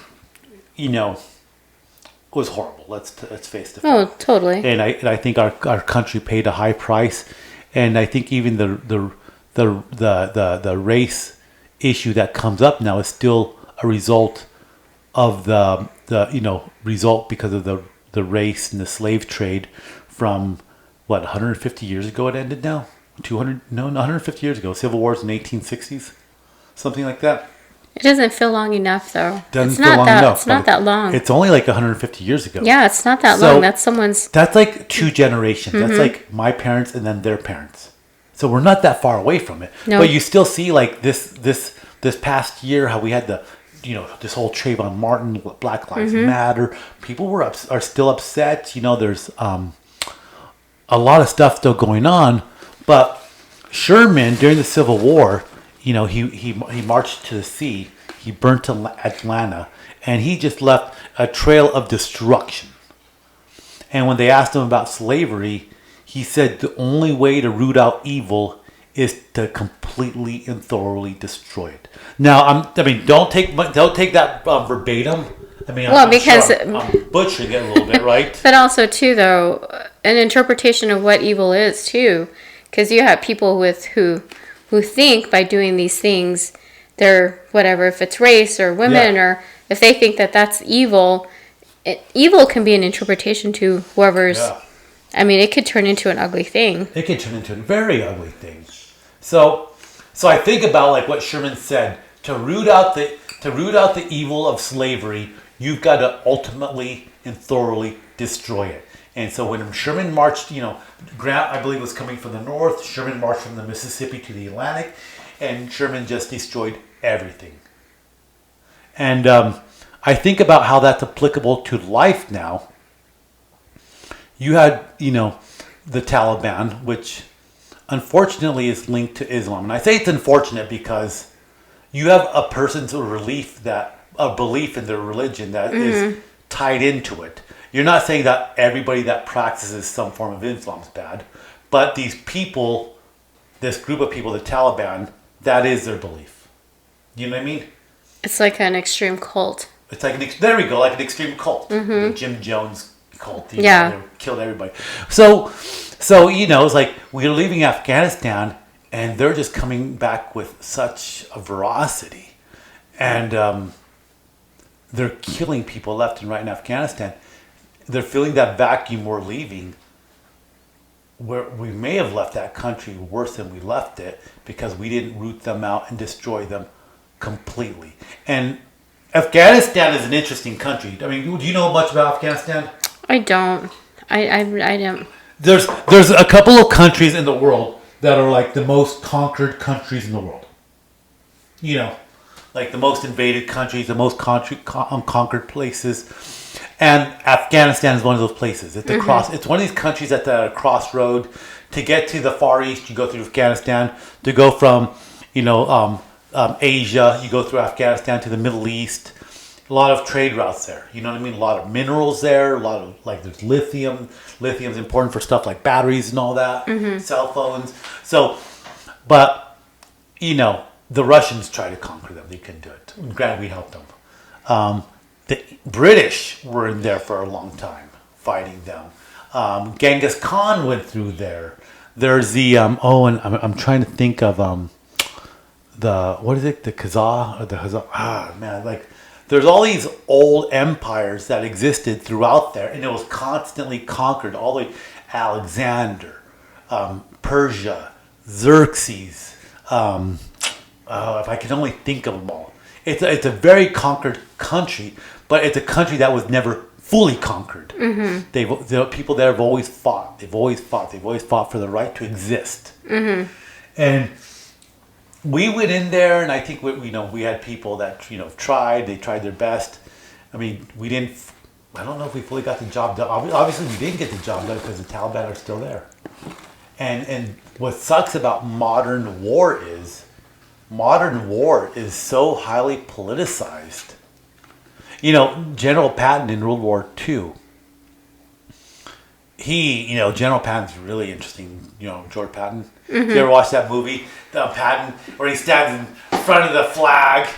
was horrible. Let's face the fact. Oh, totally. And I think our country paid a high price. And I think even the race issue that comes up now is still a result of the result because of the race and the slave trade from 150 years ago it ended now? 150 years ago. Civil Wars in the 1860s. Something like that. It doesn't feel long enough though. It's not that long. It's only like 150 years ago. Yeah, it's not that long. That's like two generations. That's like my parents and then their parents. So we're not that far away from it. No. But you still see like this past year how we had this whole Trayvon Martin, Black Lives Matter. People are still upset. There's a lot of stuff still going on. But Sherman, during the Civil War, he marched to the sea. He burnt Atlanta. And he just left a trail of destruction. And when they asked him about slavery, he said the only way to root out evil is to completely and thoroughly destroy it. Now, don't take that verbatim. I'm butchering it a little bit, right? But also, too, though, an interpretation of what evil is, too. Because you have people who think by doing these things, they're, whatever, if it's race or women, or if they think that that's evil, evil can be an interpretation to whoever's... Yeah. It could turn into an ugly thing. It could turn into a very ugly thing. So I think about like what Sherman said, to root out the evil of slavery, you've got to ultimately and thoroughly destroy it. And so when Sherman marched, Grant, I believe, was coming from the north. Sherman marched from the Mississippi to the Atlantic, and Sherman just destroyed everything. And I think about how that's applicable to life now. You had, the Taliban, which unfortunately is linked to Islam. And I say it's unfortunate because you have a person's belief in their religion that is tied into it. You're not saying that everybody that practices some form of Islam is bad, but these people, this group of people, the Taliban, that is their belief. You know what I mean? It's like an extreme cult. It's like there we go, like an extreme cult. The Jim Jones cult. They killed everybody. So it's like we're leaving Afghanistan, and they're just coming back with such a ferocity, and they're killing people left and right in Afghanistan. They're feeling that vacuum we're leaving, where we may have left that country worse than we left it because we didn't root them out and destroy them completely. And Afghanistan is an interesting country. I mean, do you know much about Afghanistan? I don't. I don't. There's a couple of countries in the world that are like the most conquered countries in the world. Like the most invaded countries, the most conquered places. And Afghanistan is one of those places. It's It's one of these countries at the crossroad. To get to the Far East, you go through Afghanistan. To go from, Asia, you go through Afghanistan to the Middle East. A lot of trade routes there. You know what I mean? A lot of minerals there. A lot of, there's lithium. Lithium's important for stuff like batteries and all that. Cell phones. So, but, the Russians tried to conquer them. They couldn't do it. Granted, we helped them. The British were in there for a long time, fighting them. Genghis Khan went through there. There's the and I'm trying to think of the Khazar or the Khazar. There's all these old empires that existed throughout there, and it was constantly conquered. All the way Alexander, Persia, Xerxes. If I can only think of them all. It's a very conquered country, but it's a country that was never fully conquered. The people there have always fought. They've always fought for the right to exist. And we went in there, and I think we had people that tried. They tried their best. I mean, we didn't. I don't know if we fully got the job done. Obviously, we didn't get the job done because the Taliban are still there. And what sucks about modern war is so highly politicized. General Patton in World War II, General Patton's really interesting. George Patton. You ever watch that movie, Patton, where he stands in front of the flag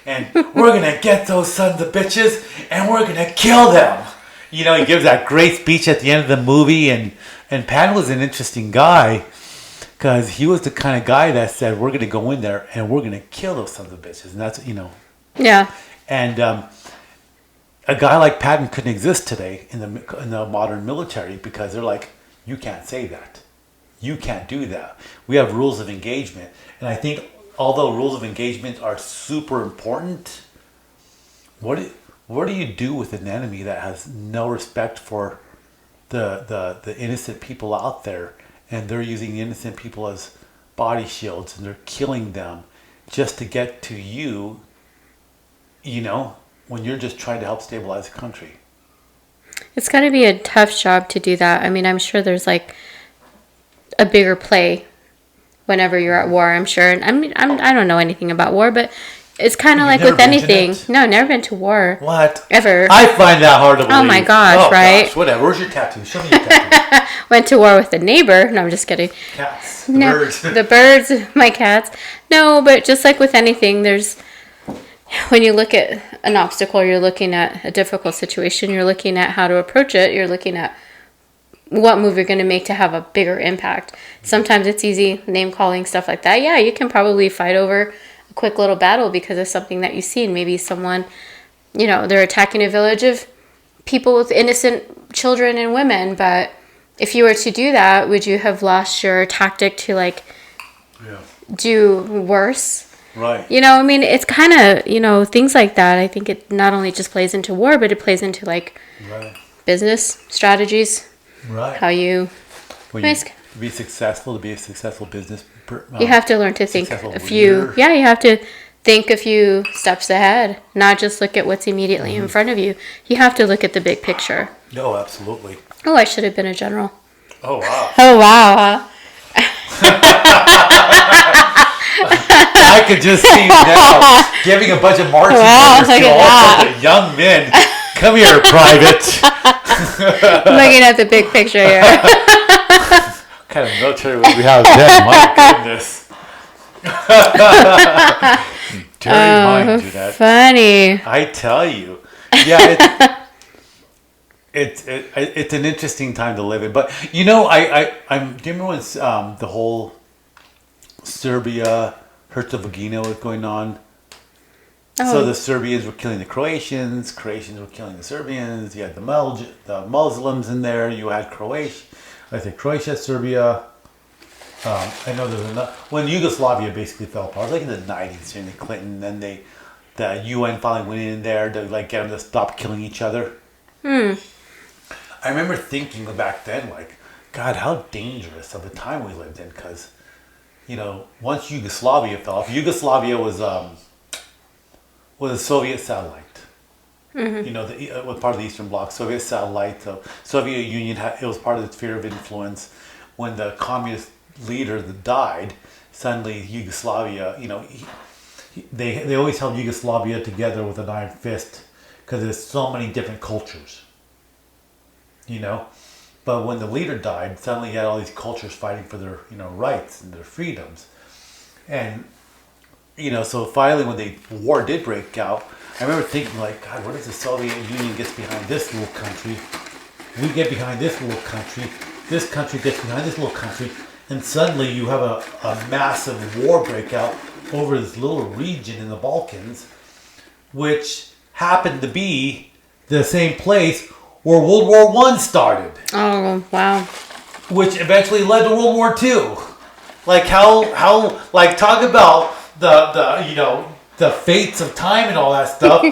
and we're going to get those sons of bitches and we're going to kill them. He gives that great speech at the end of the movie, and Patton was an interesting guy. Because he was the kind of guy that said, we're going to go in there and we're going to kill those sons of bitches. And that's, Yeah. And a guy like Patton couldn't exist today in the modern military because they're like, you can't say that. You can't do that. We have rules of engagement. And I think although rules of engagement are super important, what do you do with an enemy that has no respect for the innocent people out there? And they're using innocent people as body shields, and they're killing them just to get to you, when you're just trying to help stabilize the country. It's got to be a tough job to do that. I mean, I'm sure there's a bigger play whenever you're at war, I'm sure. And I don't know anything about war, but it's kind of like with anything. No, never been to war. What? Ever. I find that hard to believe. Oh my gosh, right? Gosh, whatever. Where's your tattoo? Show me your tattoo. Went to war with a neighbor. No, I'm just kidding. Cats. Birds. The birds, my cats. No, but just like with anything, when you look at an obstacle, you're looking at a difficult situation, you're looking at how to approach it, you're looking at what move you're going to make to have a bigger impact. Sometimes it's easy, name calling, stuff like that. Yeah, you can probably fight over a quick little battle because of something that you see. And maybe someone, they're attacking a village of people with innocent children and women, but if you were to do that, would you have lost your tactic to do worse? Right. It's kind of, things like that. I think it not only just plays into war, but it plays into right. business strategies. Right. How you... When you to be successful, to be a successful business you have to learn to think a few... Yeah, you have to think a few steps ahead. Not just look at what's immediately in front of you. You have to look at the big picture. No, absolutely. Oh, I should have been a general. Oh, wow. Oh, wow, huh? I could just see now giving a bunch of marching orders to all the young men. Come here, private. Looking at the big picture here. What kind of military would we have then? My goodness. Dirty mind, Jeanette. Funny. I tell you. Yeah, it's an interesting time to live in. But, you know, do you remember when the whole Serbia, Herzegovina was going on? Oh. So the Serbians were killing the Croatians were killing the Serbians, you had the Muslims in there, you had Croatia, Serbia. I know there's another, when Yugoslavia basically fell apart, like in the 90s during the Clinton, then the UN finally went in there to like get them to stop killing each other. I remember thinking back then, like, God, how dangerous of a time we lived in, because, you know, once Yugoslavia fell off, Yugoslavia was a Soviet satellite. You know, it was part of the Eastern Bloc, Soviet satellite. The Soviet Union, it was part of the sphere of influence. When the communist leader that died, suddenly Yugoslavia, you know, they always held Yugoslavia together with an iron fist because there's so many different cultures, you know. But when the leader died, suddenly you had all these cultures fighting for their, you know, rights and their freedoms. And, you know, so finally when the war did break out, I remember thinking, like, God, what if the Soviet Union gets behind this little country? We get behind this little country. This country gets behind this little country. And suddenly you have a massive war breakout over this little region in the Balkans, which happened to be the same place where World War I started. Oh, wow. Which eventually led to World War II. Like how like talk about the you know, the fates of time and all that stuff.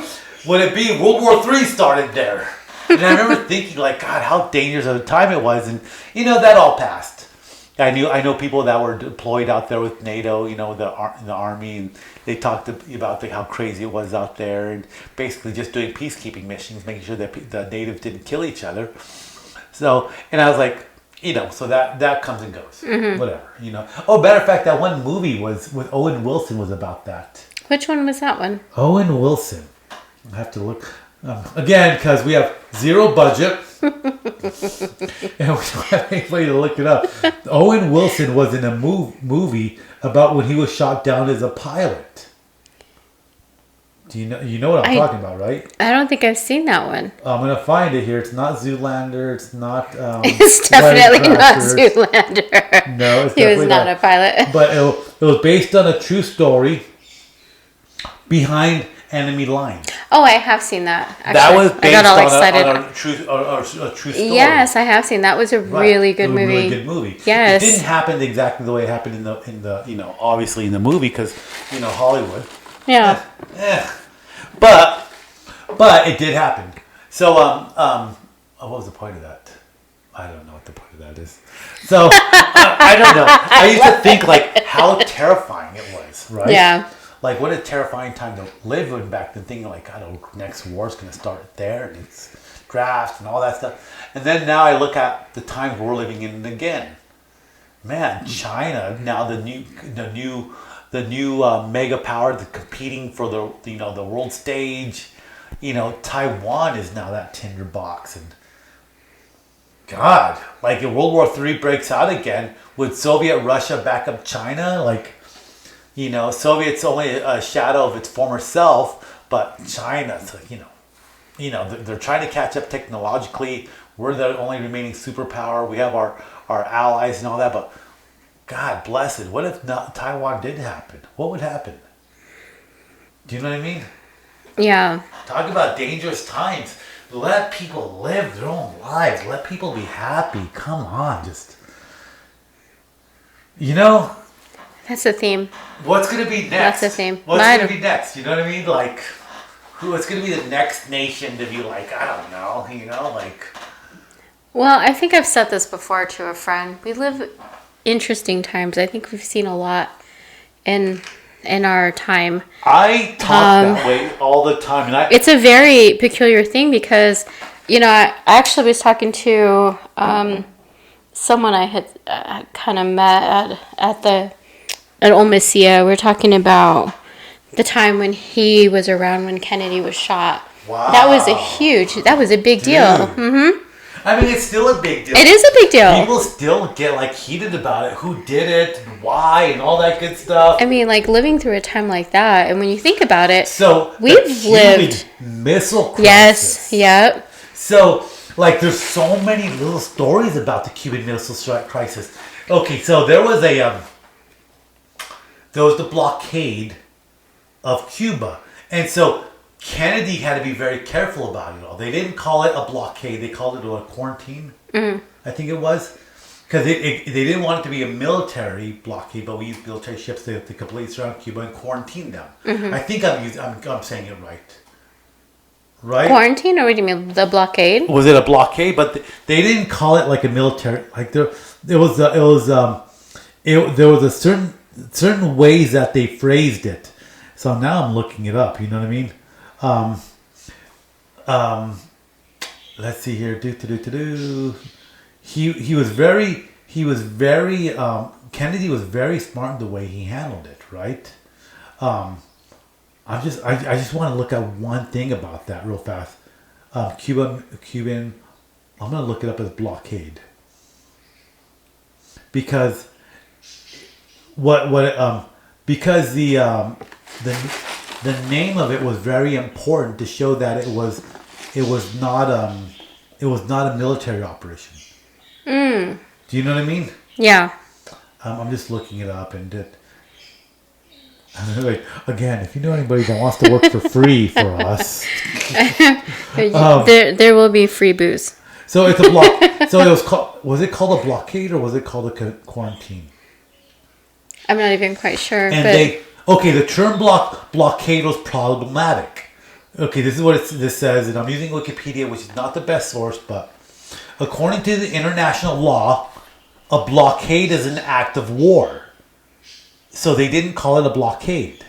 Would it be World War III started there? And I remember thinking, like, God, how dangerous of a time it was. And, you know, that all passed. I know people that were deployed out there with NATO, you know, the army, and they talked about how crazy it was out there, and basically just doing peacekeeping missions, making sure that the natives didn't kill each other. So, and I was like, you know, so that comes and goes, whatever, you know. Oh, matter of fact, that one movie was with Owen Wilson was about that. Which one was that one? Owen Wilson. I have to look again because we have zero budget. And we don't have anybody to look it up. Owen Wilson was in a movie about when he was shot down as a pilot. Do you know what I'm talking about, right? I don't think I've seen that one. I'm gonna find it here. It's not Zoolander. It's not. It's definitely not Zoolander. No, it's he was not a pilot. But it was based on a true story. Behind Enemy Lines. Oh, I have seen that. Actually. That was based on a true story. Yes, I have seen. That was a really good movie. Really good movie. Yes. It didn't happen exactly the way it happened in the you know, obviously in the movie because, you know, Hollywood. Yeah. But it did happen. So what was the point of that? I don't know what the point of that is. So I don't know. I used to think like how terrifying it was, right? Yeah. Like, what a terrifying time to live in back then, thinking like, God, the next war's going to start there, and it's drafts and all that stuff. And then now I look at the times we're living in again. Man, China now the new mega power, competing for the world stage. You know, Taiwan is now that tinderbox, and God, like if World War III breaks out again, would Soviet Russia back up China? Like, you know, Soviet's only a shadow of its former self, but China's, you know, they're trying to catch up technologically. We're the only remaining superpower. We have our allies and all that, but God bless it. What if Taiwan did happen? What would happen? Do you know what I mean? Yeah. Talk about dangerous times. Let people live their own lives. Let people be happy. Come on, just, you know. That's the theme. What's going to be next? That's the theme. What's going to be next? You know what I mean? Like, what's going to be the next nation to be like, I don't know, you know, like. Well, I think I've said this before to a friend. We live interesting times. I think we've seen a lot in our time. I talk that way all the time, and it's a very peculiar thing because, I actually was talking to someone I had kind of met at Ole Messia. We were talking about the time when he was around when Kennedy was shot. Wow. That was a big deal. Mm-hmm. I mean, it's still a big deal. It is a big deal. People still get heated about it. Who did it? Why? And all that good stuff. I mean, living through a time like that, and when you think about it, so we've lived missile crisis. Yes. Yep. So, there's so many little stories about the Cuban Missile Crisis. Okay, so there was the blockade of Cuba, and so Kennedy had to be very careful about it all. They didn't call it a blockade; they called it a quarantine. Mm-hmm. I think it was because they didn't want it to be a military blockade, but we used military ships to completely surround Cuba and quarantine them. Mm-hmm. I think I'm saying it right. Right? Quarantine, or what do you mean, the blockade? Was it a blockade? But they didn't call it a military. There was a certain ways that they phrased it. So now I'm looking it up. You know what I mean? Let's see here. He was very Kennedy was very smart in the way he handled it. Right? I just want to look at one thing about that real fast. Cuban. I'm gonna look it up as blockade because because the name of it was very important to show that it was not a military operation. Mm. Do you know what I mean? Yeah. I'm just looking it up and it. Again, if you know anybody that wants to work for free for us, there will be free booze. So it's a block. So it was called. Was it called a blockade or was it called a quarantine? I'm not even quite sure. And the term blockade was problematic. Okay, this is what this says, and I'm using Wikipedia, which is not the best source, but according to the international law, a blockade is an act of war. So they didn't call it a blockade.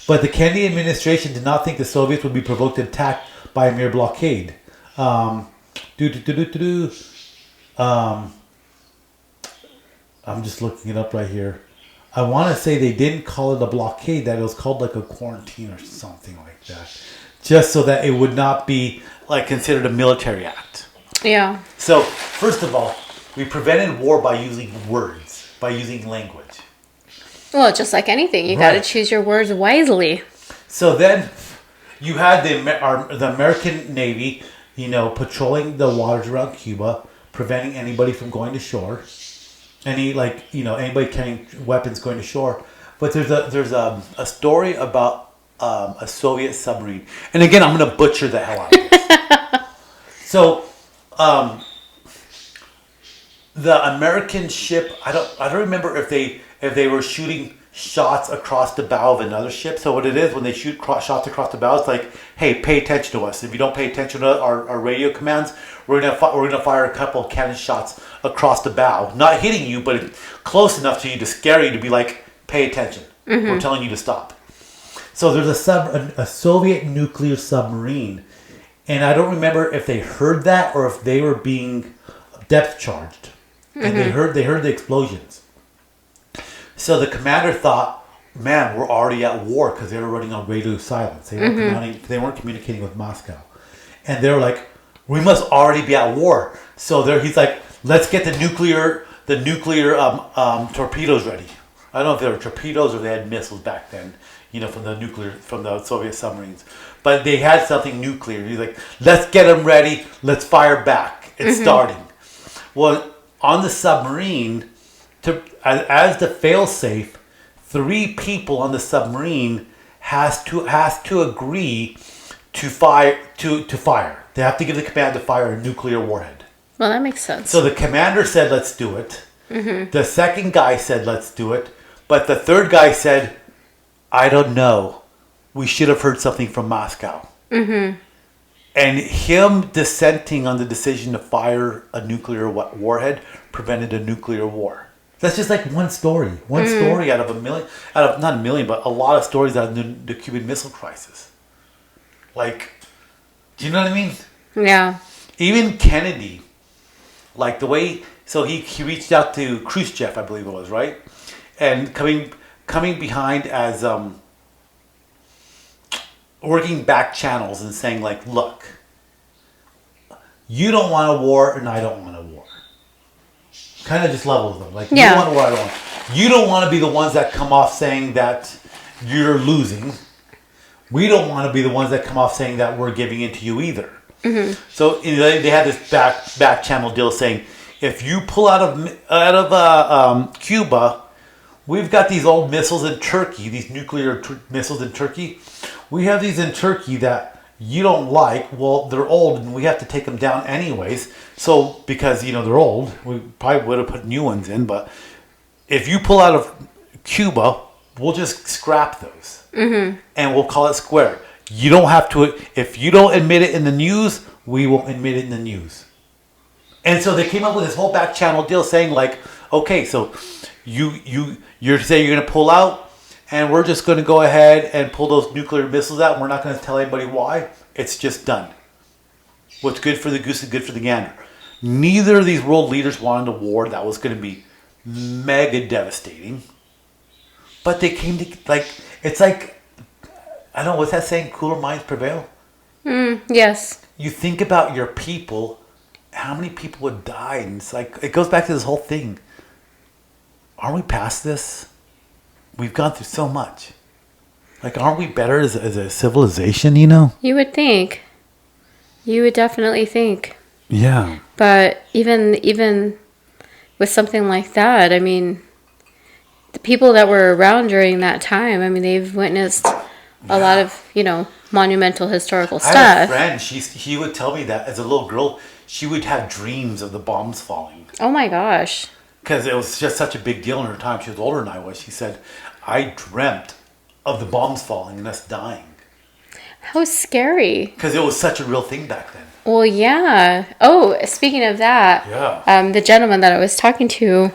But the Kennedy administration did not think the Soviets would be provoked and attacked by a mere blockade. I'm just looking it up right here. I want to say they didn't call it a blockade, that it was called a quarantine or something like that. Just so that it would not be considered a military act. Yeah. So, first of all, we prevented war by using words, by using language. Well, just like anything, you got to choose your words wisely. So then, you had the American Navy, patrolling the waters around Cuba, preventing anybody from going to shore. Anybody carrying weapons going to shore. But there's a story about a Soviet submarine, and again, I'm going to butcher the hell out of this. So, the American ship, I don't remember if they were shooting shots across the bow of another ship. So what it is, when they shoot shots across the bow, it's like, hey, pay attention to us. If you don't pay attention to our radio commands, we're gonna fire a couple of cannon shots across the bow, not hitting you, but close enough to scare you to be like, pay attention. Mm-hmm. We're telling you to stop. So there's a Soviet nuclear submarine, and I don't remember if they heard that or if they were being depth charged, and they heard the explosions. So the commander thought, man, we're already at war, because they were running on radio silence. They weren't communicating with Moscow. And they were like, we must already be at war. So he's like, let's get the nuclear torpedoes ready. I don't know if they were torpedoes or they had missiles back then, from the Soviet submarines. But they had something nuclear. He's like, let's get them ready. Let's fire back. It's starting. Well, on the submarine, as the failsafe, 3 people on the submarine has to agree to fire. They have to give the command to fire a nuclear warhead. Well, that makes sense. So the commander said, let's do it. Mm-hmm. The second guy said, let's do it. But the third guy said, I don't know. We should have heard something from Moscow. Mm-hmm. And him dissenting on the decision to fire a nuclear warhead prevented a nuclear war. That's just like one story. One story out of a million, not a million, but a lot of stories out of the Cuban Missile Crisis. Like, do you know what I mean? Yeah. Even Kennedy, like the way, so he reached out to Khrushchev, I believe it was, right? And coming behind as working back channels and saying like, look, you don't want a war and I don't want a war. Kind of just levels them. Like, you don't want a war, I don't want. You don't want to be the ones that come off saying that you're losing. We don't want to be the ones that come off saying that we're giving in to you either. Mm-hmm. So they had this back channel deal saying, if you pull out of Cuba, we've got these old missiles in Turkey, these nuclear missiles in Turkey. We have these in Turkey that you don't like. Well, they're old and we have to take them down anyways. So because, they're old, we probably would have put new ones in. But if you pull out of Cuba, we'll just scrap those. Mm-hmm. And we'll call it square. You don't have to, if you don't admit it in the news, we won't admit it in the news. And so they came up with this whole back channel deal saying like, okay, so you're saying you're going to pull out and we're just going to go ahead and pull those nuclear missiles out and we're not going to tell anybody why. It's just done. What's good for the goose is good for the gander. Neither of these world leaders wanted a war that was going to be mega devastating. But they came to, like, it's like, I don't know, what's that saying? Cooler minds prevail? Yes. You think about your people, how many people would die? And it's like, it goes back to this whole thing. Aren't we past this? We've gone through so much. Like, aren't we better as a civilization, You would think. You would definitely think. Yeah. But even with something like that, I mean, the people that were around during that time, I mean, they've witnessed a lot of, monumental historical stuff. I had a friend, he would tell me that as a little girl, she would have dreams of the bombs falling. Oh my gosh. Because it was just such a big deal in her time. She was older than I was. She said, I dreamt of the bombs falling and us dying. How scary. Because it was such a real thing back then. Well, yeah. Oh, speaking of that, the gentleman that I was talking to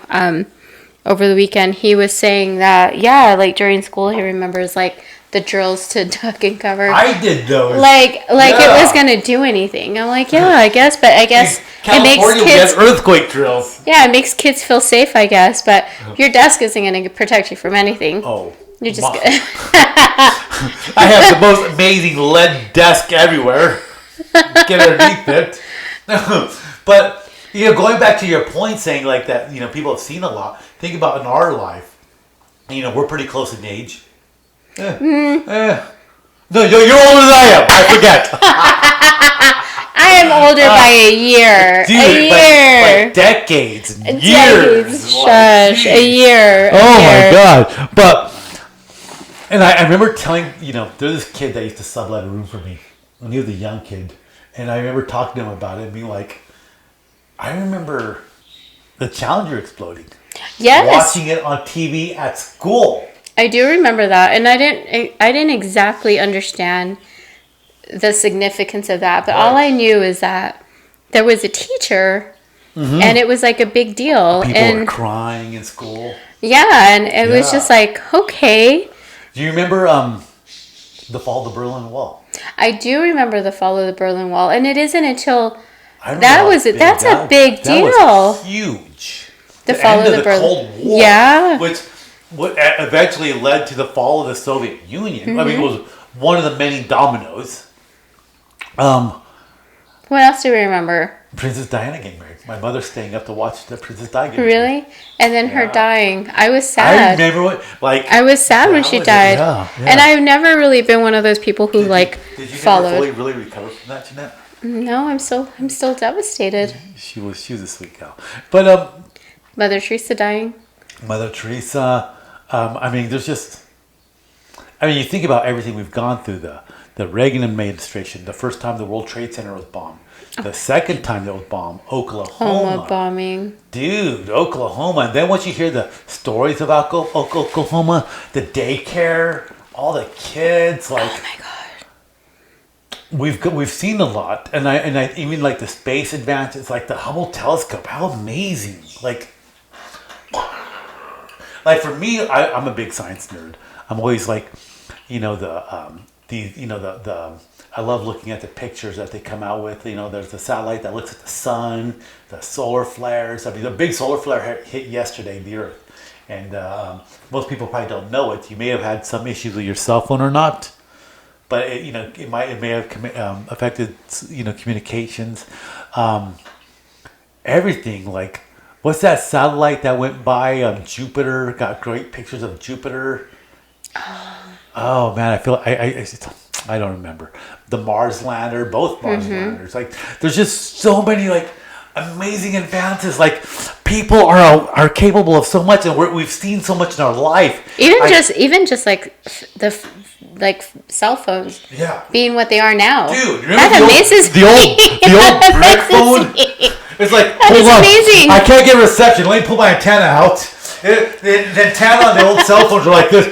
over the weekend, he was saying that, like during school, he remembers like the drills to duck and cover. I did those. Like it was gonna do anything. I'm like, I guess, but I guess it makes kids earthquake drills. Yeah, it makes kids feel safe, I guess. But your desk isn't gonna protect you from anything. Oh, you're just. I have the most amazing lead desk everywhere. Get underneath it. But going back to your point, saying like that, people have seen a lot. Think about in our life. We're pretty close in age. No, you're older than I am. I forget. I am older by a year. Dude, a year. Like decades and years. Shush. A year. My God. But, and I remember telling, there's this kid that used to sublet a room for me when he was a young kid. And I remember talking to him about it and being like, I remember the Challenger exploding. Yes. Watching it on TV at school. I do remember that, and I didn't exactly understand the significance of that, but all I knew is that there was a teacher, and it was like a big deal. People were crying in school. Yeah, and it was just like, okay. Do you remember the fall of the Berlin Wall? I do remember the fall of the Berlin Wall, and it isn't until that's a big deal. That was huge. The fall of the Berlin Cold War, yeah, which eventually led to the fall of the Soviet Union. I mean, it was one of the many dominoes. What else do we remember? Princess Diana getting married. My mother staying up to watch the Princess Diana get Really? married. And then her dying. I was sad. I remember I was sad when she died. And I've never really been one of those people who Did you followed. never fully really recover from that, Jeanette? No, I'm still devastated. She was a sweet gal. But Mother Teresa dying. Mother Teresa. I mean, there's just. I mean, you think about everything we've gone through. The Reagan administration. The first time the World Trade Center was bombed. The second time it was bombed, Oklahoma bombing. Dude, Oklahoma. And then once you hear the stories about Oklahoma, the daycare, all the kids, like. Oh my God. we've seen a lot, and I even like the space advances, like the Hubble telescope. How amazing! Like for me, I'm a big science nerd. I'm always like, the I love looking at the pictures that they come out with. There's the satellite that looks at the sun, the solar flares. I mean, the big solar flare hit yesterday, the Earth, and most people probably don't know it. You may have had some issues with your cell phone or not, but it may have affected communications, everything. Like, what's that satellite that went by Jupiter? Got great pictures of Jupiter. Oh man, I don't remember. The Mars lander, both Mars landers. Like, there's just so many like amazing advances. Like, people are capable of so much, and we've seen so much in our life. Even just like like cell phones, being what they are now. Dude, remember that amazes the old brick phone? It's like, hold on, amazing. I can't get reception. Let me pull my antenna out. The antenna on the old cell phones are like this.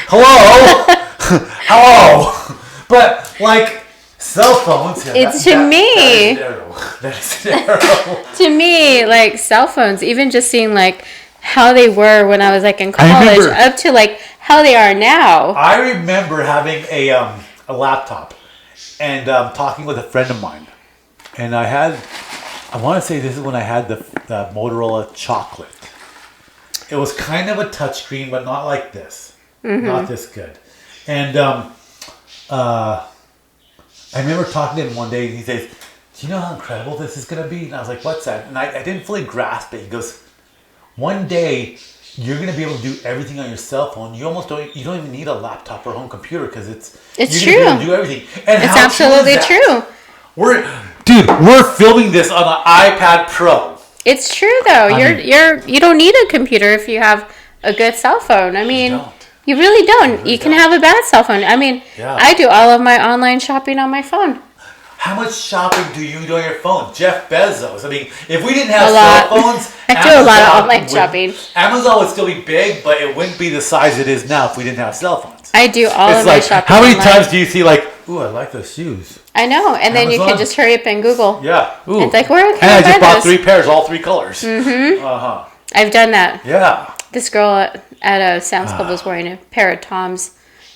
Hello. Hello, but like cell phones. Yeah, that is narrow. To me, like cell phones, even just seeing like how they were when I was like in college, up to like how they are now. I remember having a laptop and talking with a friend of mine, and I want to say this is when I had the Motorola Chocolate. It was kind of a touchscreen, but not like this, not this good. And I remember talking to him one day, and he says, "Do you know how incredible this is going to be?" And I was like, "What's that?" And I didn't fully grasp it. He goes, "One day you're going to be able to do everything on your cell phone. You don't even need a laptop or a home computer, because it's you're true. Gonna be able to do everything." And it's absolutely true. We're filming this on an iPad Pro. It's true though. You don't need a computer if you have a good cell phone. I mean, you really don't. You can have a bad cell phone. I mean, I do all of my online shopping on my phone. How much shopping do you do on your phone? Jeff Bezos. I mean, if we didn't have cell phones, I do a lot of online shopping. Amazon would still be big, but it wouldn't be the size it is now if we didn't have cell phones. I do all of my shopping. How many times do you see like, "Ooh, I like those shoes"? I know, and then you can just hurry up and Google. Yeah. Ooh. It's like, where can I buy just bought those? 3 pairs, all 3 colors. I've done that. Yeah. This girl at a Sam's Club was wearing a pair of Toms,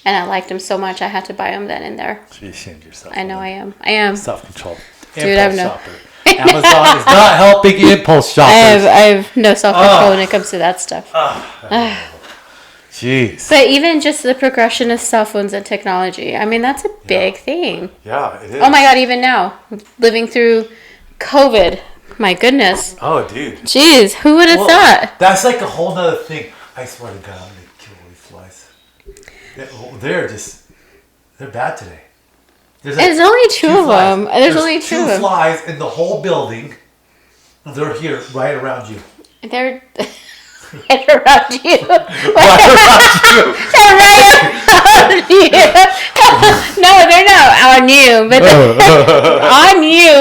and I liked them so much I had to buy them then and there. So you ashamed yourself. I know I am. Self-control. Dude, I have no. Shopper. Amazon is not helping impulse shoppers. I have no self-control when it comes to that stuff. Jeez. But even just the progression of cell phones and technology, I mean, that's a big thing. Yeah, it is. Oh my God, even now, living through COVID, my goodness. Oh, dude. Jeez, who would have thought? That's like a whole nother thing. I swear to God, I'm going to kill all these flies. They're bad today. There's only two of them. There's only two of them. 2 flies in the whole building. They're here, right around you. They're right around you. Right around you. They're right around you. No, they're not on you, but they're on you.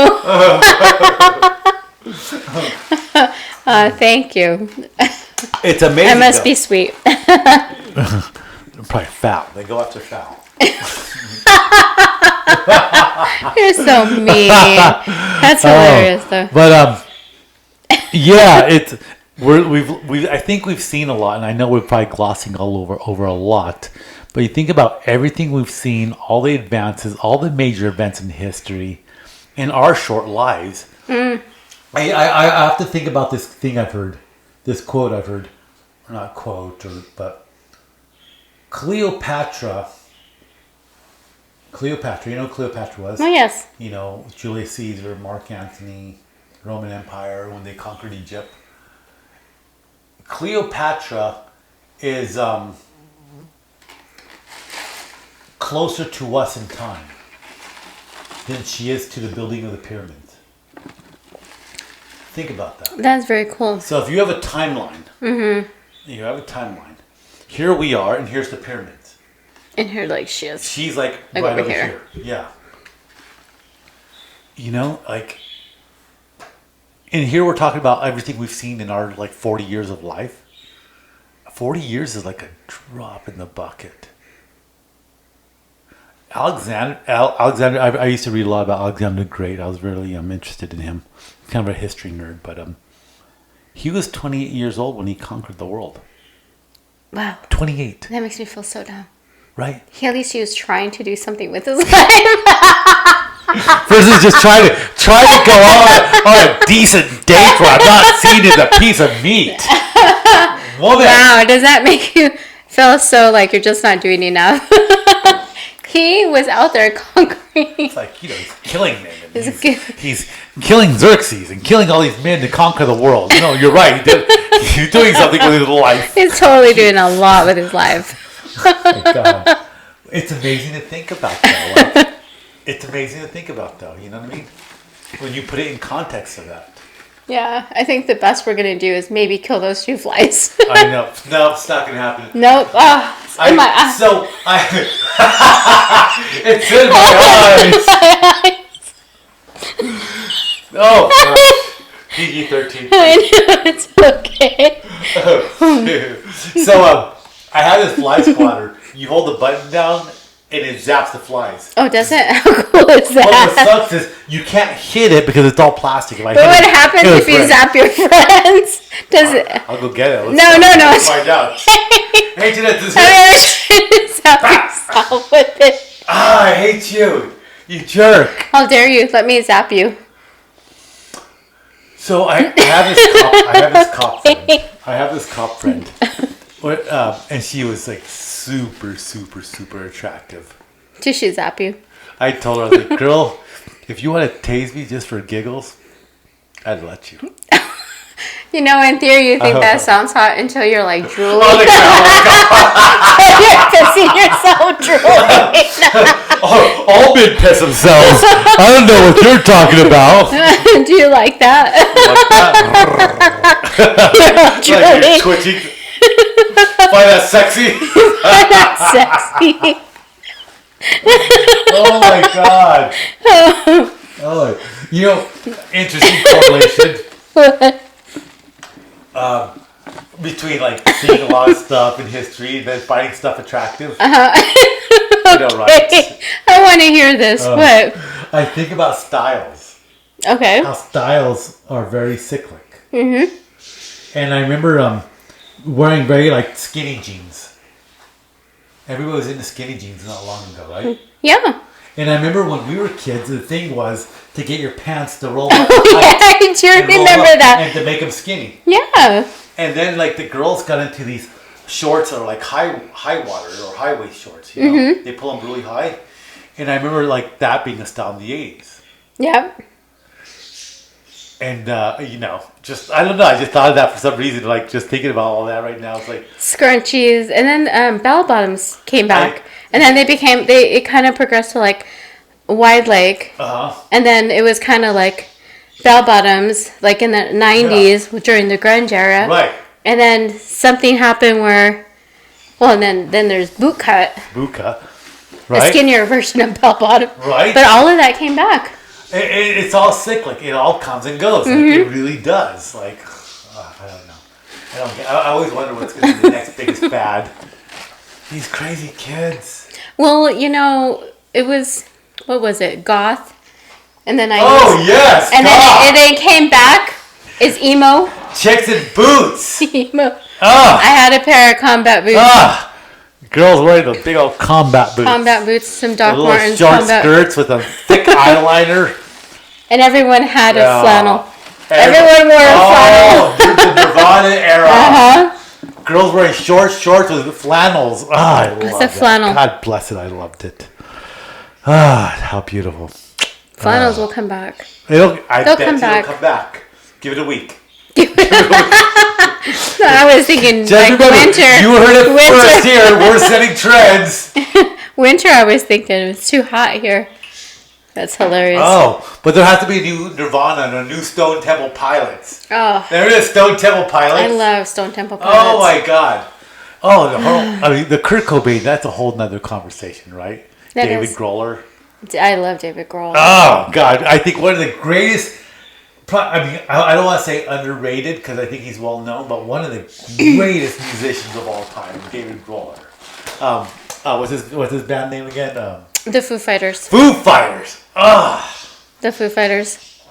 Thank you. It's amazing. I must be sweet. They're probably foul. They go after foul. You're so mean. That's hilarious, though. But yeah, I think we've seen a lot, and I know we're probably glossing over a lot. But you think about everything we've seen, all the advances, all the major events in history, in our short lives. I have to think about this thing I've heard, this quote I've heard, or not quote, but Cleopatra. You know who Cleopatra was? Oh, yes. You know, Julius Caesar, Mark Antony, Roman Empire, when they conquered Egypt. Cleopatra is closer to us in time than she is to the building of the pyramids. Think about that. That's very cool. So if you have a timeline, here we are, and here's the pyramids. And here, like, she is. She's like right over over here. here. Yeah. You know, like, and here we're talking about everything we've seen in our 40 years of life. 40 years is like a drop in the bucket. Alexander. I used to read a lot about Alexander the Great. I was really interested in him. Kind of a history nerd, but he was 28 years old when he conquered the world. Wow. 28. That makes me feel so dumb. Right. At least he was trying to do something with his life. Versus just try to go on a decent date where I'm not seen as a piece of meat. Woman. Wow, does that make you feel so like you're just not doing enough? He was out there conquering. It's like, he's killing men. He's killing Xerxes and killing all these men to conquer the world. No, you're right. He's doing something with his life. He's totally doing a lot with his life. Oh my God. It's amazing to think about, though. Like, it's amazing to think about, though. You know what I mean? When you put it in context of that. Yeah, I think the best we're going to do is maybe kill those 2 flies. I know. No, it's not going to happen. Nope. It's in my eyes. Oh, PG-13. I know, it's okay. So, I have this fly swatter. You hold the button down, and it zaps the flies. Oh, does it? How cool is that? Well, what sucks is you can't hit it because it's all plastic. But what happens if you zap your friends? Does it? I'll go get it. Let's find out. Hey, Jeanette, this is... Zap yourself with it. I hate you. You jerk. How dare you? Let me zap you. So I have this cop friend. And she was like super, super, super attractive. Did she zap you? I told her, I was like, girl, if you want to tase me just for giggles, I'd let you. You know, in theory, you think that sounds hot until you're like drooling. You're pissing yourself drooling. All men piss themselves. I don't know what you're talking about. Do you like that? Like you're twitching. Find that sexy? Sexy. Oh my God. Oh, you know, interesting correlation. Between like seeing a lot of stuff in history and then finding stuff attractive. You know, right? I want to hear this. What? I think about styles. Okay. How styles are very cyclic. Mm-hmm. And I remember wearing very like skinny jeans. Everybody was into skinny jeans not long ago, right? Yeah. And I remember when we were kids, the thing was to get your pants to roll up. I do remember that. And to make them skinny. Yeah. And then like the girls got into these shorts that are like high water or high waist shorts. You know, Mm-hmm. They pull them really high. And I remember like that being a style in the 80s. Yeah. And you know, just I don't know. I just thought of that for some reason. Like just thinking about all that right now, it's like scrunchies, and then bell bottoms came back, and then it kind of progressed to like wide leg, and then it was kind of like bell bottoms, like in the 90s during the grunge era, right? And then something happened where, well, and then there's boot cut, right? A skinnier version of bell bottom, right? But all of that came back. It's all cyclic. It all comes and goes. Like, it really does. Like, I don't know. I always wonder what's going to be the next biggest fad. These crazy kids. Well, you know, it was, what was it, goth? And then yes, and then it came back is emo. Chicks in boots. Emo. I had a pair of combat boots. Girls wearing those big old combat boots. Combat boots, some Doc Martens. Short skirts with a thick eyeliner. And everyone had a flannel. Everyone wore a flannel. The Nirvana era. Girls wearing shorts with flannels. I love it. Flannel. God bless it. I loved it. How beautiful. Flannels will come back. They'll come back. It'll come back. Give it a week. No, I was thinking just like remember, winter. You heard it first here. We're setting trends. Winter, I was thinking it's too hot here. That's hilarious. Oh, but there has to be a new Nirvana and a new Stone Temple Pilots. Oh. There it is, Stone Temple Pilots. I love Stone Temple Pilots. Oh my God. Oh, the Kurt Cobain, that's a whole nother conversation, right? David Grohl. I love David Grohl. Oh, God. I think one of the greatest... I don't want to say underrated because I think he's well known, but one of the greatest musicians of all time, David Grohl. What's his band name again? The Foo Fighters. Foo Fighters. The Foo Fighters.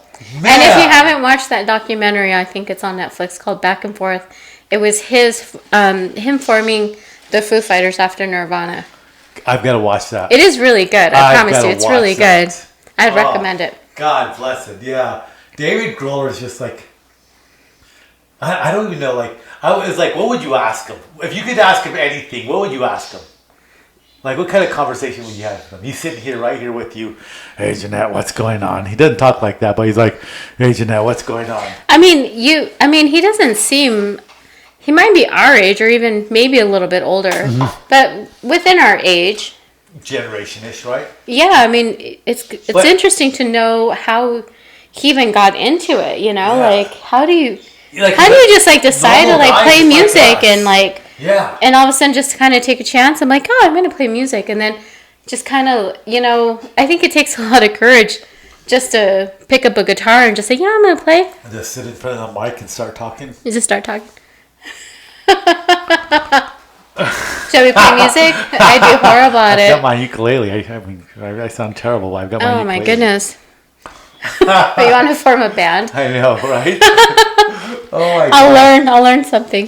Man. And if you haven't watched that documentary, I think it's on Netflix called Back and Forth. It was him forming the Foo Fighters after Nirvana. I've got to watch that. It is really good. I promise you, it's really good. I'd recommend it. God bless it. Yeah, David Grohl is just like, I don't even know. Like, I was like, what would you ask him if you could ask him anything? What would you ask him? Like, what kind of conversation would you have with him? He's sitting here, right here with you. Hey, Jeanette, what's going on? He doesn't talk like that, but he's like, hey, Jeanette, what's going on? I mean, he doesn't seem. He might be our age, or even maybe a little bit older, but within our age. Generation-ish, right? Yeah, I mean, it's interesting to know how he even got into it. You know, like how do you just like decide to like play music and like and all of a sudden just kind of take a chance? I'm like, oh, I'm going to play music, and then just kind of I think it takes a lot of courage just to pick up a guitar and just say, I'm going to play. And just sit in front of the mic and start talking. You just start talking. Shall we play music? I do horrible at it. I've got my ukulele. I sound terrible. I've got my ukulele. Oh my goodness. But you want to form a band? I know, right? Oh my God. I'll learn something.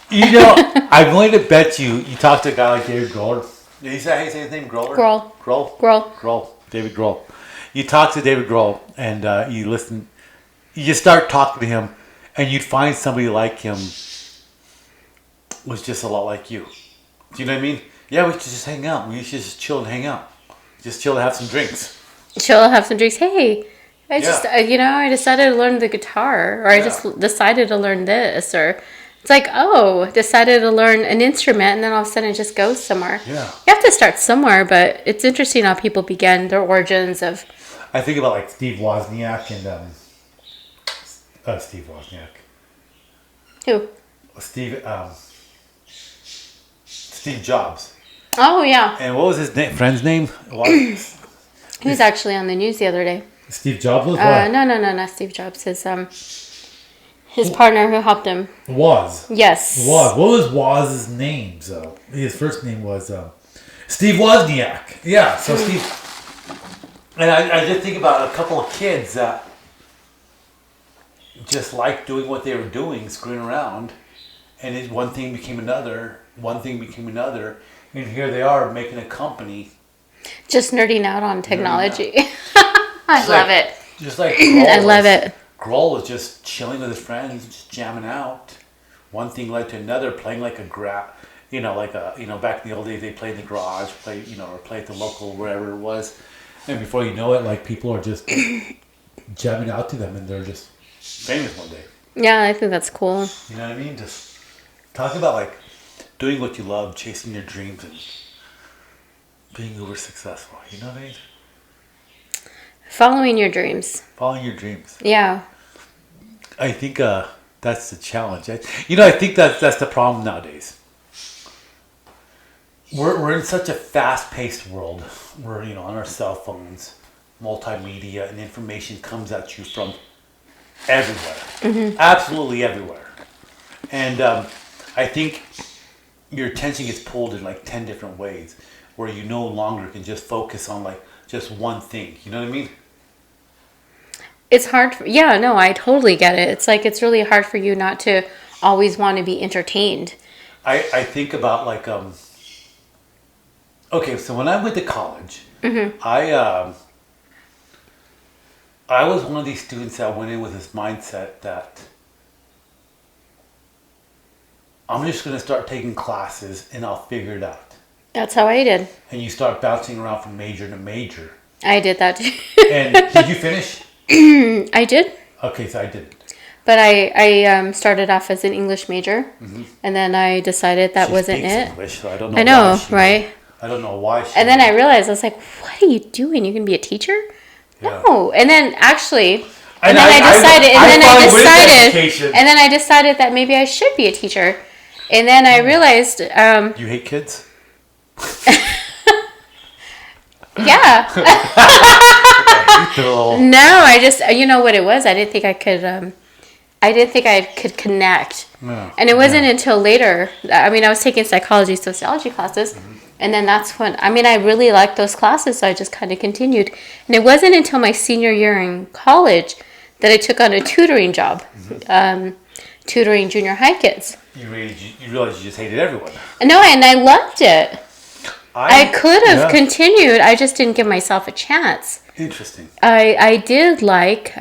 I'm going to bet you talk to a guy like David Grohl. Did he say his name? Grohl. David Grohl. You talk to David Grohl and you listen. You just start talking to him, and you'd find somebody like him was just a lot like you. Do you know what I mean? Yeah, we should just hang out. We should just chill and hang out. Just chill and have some drinks. Hey, I decided to learn the guitar, or I just decided to learn this, or it's like, decided to learn an instrument, and then all of a sudden it just goes somewhere. Yeah. You have to start somewhere, but it's interesting how people began their origins of. I think about like Steve Wozniak and Steve Wozniak. Who? Steve Jobs. Oh, yeah. And what was his friend's name? He was actually on the news the other day. Steve Jobs was what? No, not Steve Jobs. His partner who helped him. Woz. Yes. Woz. What was Woz's name? So his first name was Steve Wozniak. Yeah, so Steve. And I just think about a couple of kids that just liked doing what they were doing, screwing around. And one thing became another. And here they are making a company. Just nerding out on technology. I love it. Just like I love it. Grohl was just chilling with his friends, just jamming out. One thing led to another, playing like back in the old days they played in the garage, or play at the local, wherever it was. And before you know it, like people are just jamming out to them and they're just famous one day. Yeah, I think that's cool. You know what I mean? Just talk about like doing what you love, chasing your dreams, and being uber successful. You know what I mean? Following your dreams. Yeah. I think that's the challenge. I think that's the problem nowadays. We're in such a fast-paced world. We're on our cell phones, multimedia, and information comes at you from everywhere, absolutely everywhere. And I think your attention gets pulled in like 10 different ways, where you no longer can just focus on like just one thing. You know what I mean? It's hard. I totally get it. It's like it's really hard for you not to always want to be entertained. I think about like okay, so when I went to college, I was one of these students that went in with this mindset that I'm just going to start taking classes and I'll figure it out. That's how I did. And you start bouncing around from major to major. I did that too. And did you finish? I did. Okay, so I didn't. But I started off as an English major, and then I decided that wasn't it. English, so I don't know. I know, right? I don't know why. And then I realized, I was like, "What are you doing? You can be a teacher?" Yeah. No. And then actually, and then I decided that maybe I should be a teacher. And then I realized. You hate kids? Yeah. No, I just what it was. I didn't think I could. I didn't think I could connect. No. And it wasn't until later. I mean, I was taking psychology, sociology classes, And then that's when, I mean, I really liked those classes, so I just kind of continued. And it wasn't until my senior year in college that I took on a tutoring job, tutoring junior high kids. You realized you just hated everyone. No, and I loved it. I could have continued. I just didn't give myself a chance. Interesting. I did like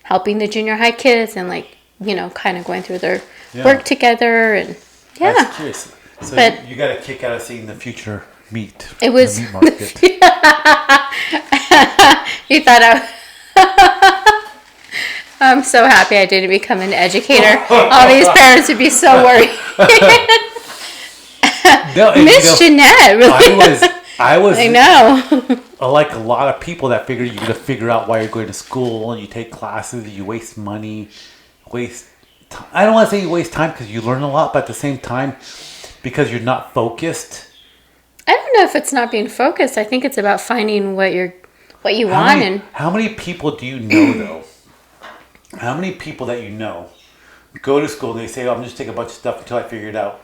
helping the junior high kids and like, you know, kind of going through their work together and That's curious. So but you got a kick out of seeing the future meat. It was the meat market. You thought I'm so happy I didn't become an educator. All these parents would be so worried. No, Miss Jeanette, really. I was. I know. Like a lot of people that figure you got to figure out why you're going to school. You take classes. You waste money. I don't want to say you waste time because you learn a lot, but at the same time, because you're not focused. I don't know if it's not being focused. I think it's about finding what you want. How many people do you know though? How many people that you know go to school? They say, "Oh, I'm just taking a bunch of stuff until I figure it out."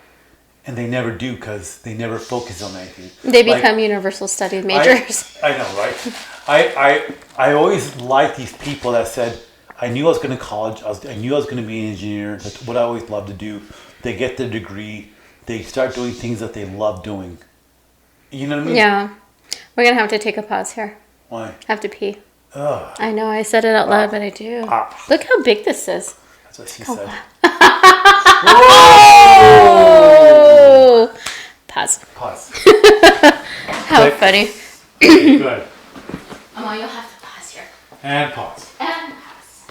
And they never do because they never focus on anything. They become universal studies majors. I know, right? I always liked these people that said, I knew I was going to college. I knew I was going to be an engineer. That's what I always loved to do. They get their degree. They start doing things that they love doing. You know what I mean? Yeah. We're going to have to take a pause here. Why? I have to pee. Ugh. I know. I said it out loud, but I do. Look how big this is. That's what she said. Oh! Pause. How funny. Good. Oh, you'll have to pause here. And pause. And pause.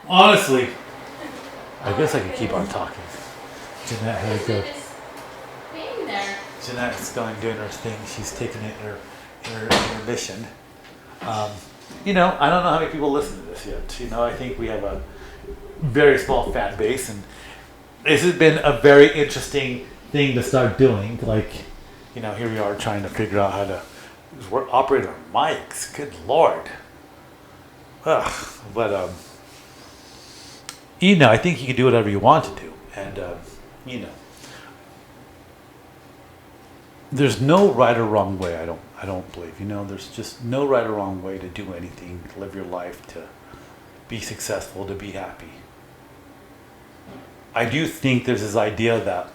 Honestly, I guess I could keep on talking. Jeanette had to go. Jeanette's going doing her thing. She's taking it her mission. You know, I don't know how many people listen to this yet. You know, I think we have a very small fan base, and this has been a very interesting thing to start doing. Like, you know, here we are trying to figure out how to operate our mics. Good Lord. Ugh. But, you know, I think you can do whatever you want to do. And, you know, there's no right or wrong way. I don't believe, you know, there's just no right or wrong way to do anything, to live your life, to be successful, to be happy. I do think there's this idea that,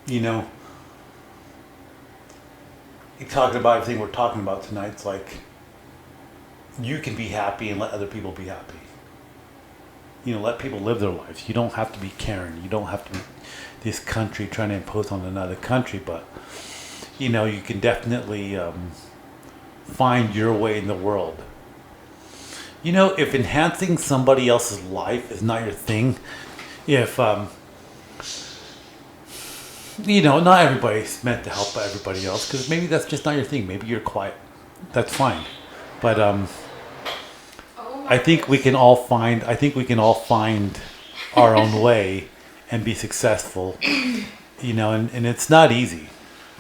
you know, you're talking about everything we're talking about tonight. It's like you can be happy and let other people be happy. You know, let people live their lives. You don't have to be Karen. You don't have to be this country trying to impose on another country, but you know, you can definitely find your way in the world. You know, if enhancing somebody else's life is not your thing, if you know, not everybody's meant to help everybody else, because maybe that's just not your thing. Maybe you're quiet. That's fine. But I think we can all find our own way and be successful. You know, and it's not easy.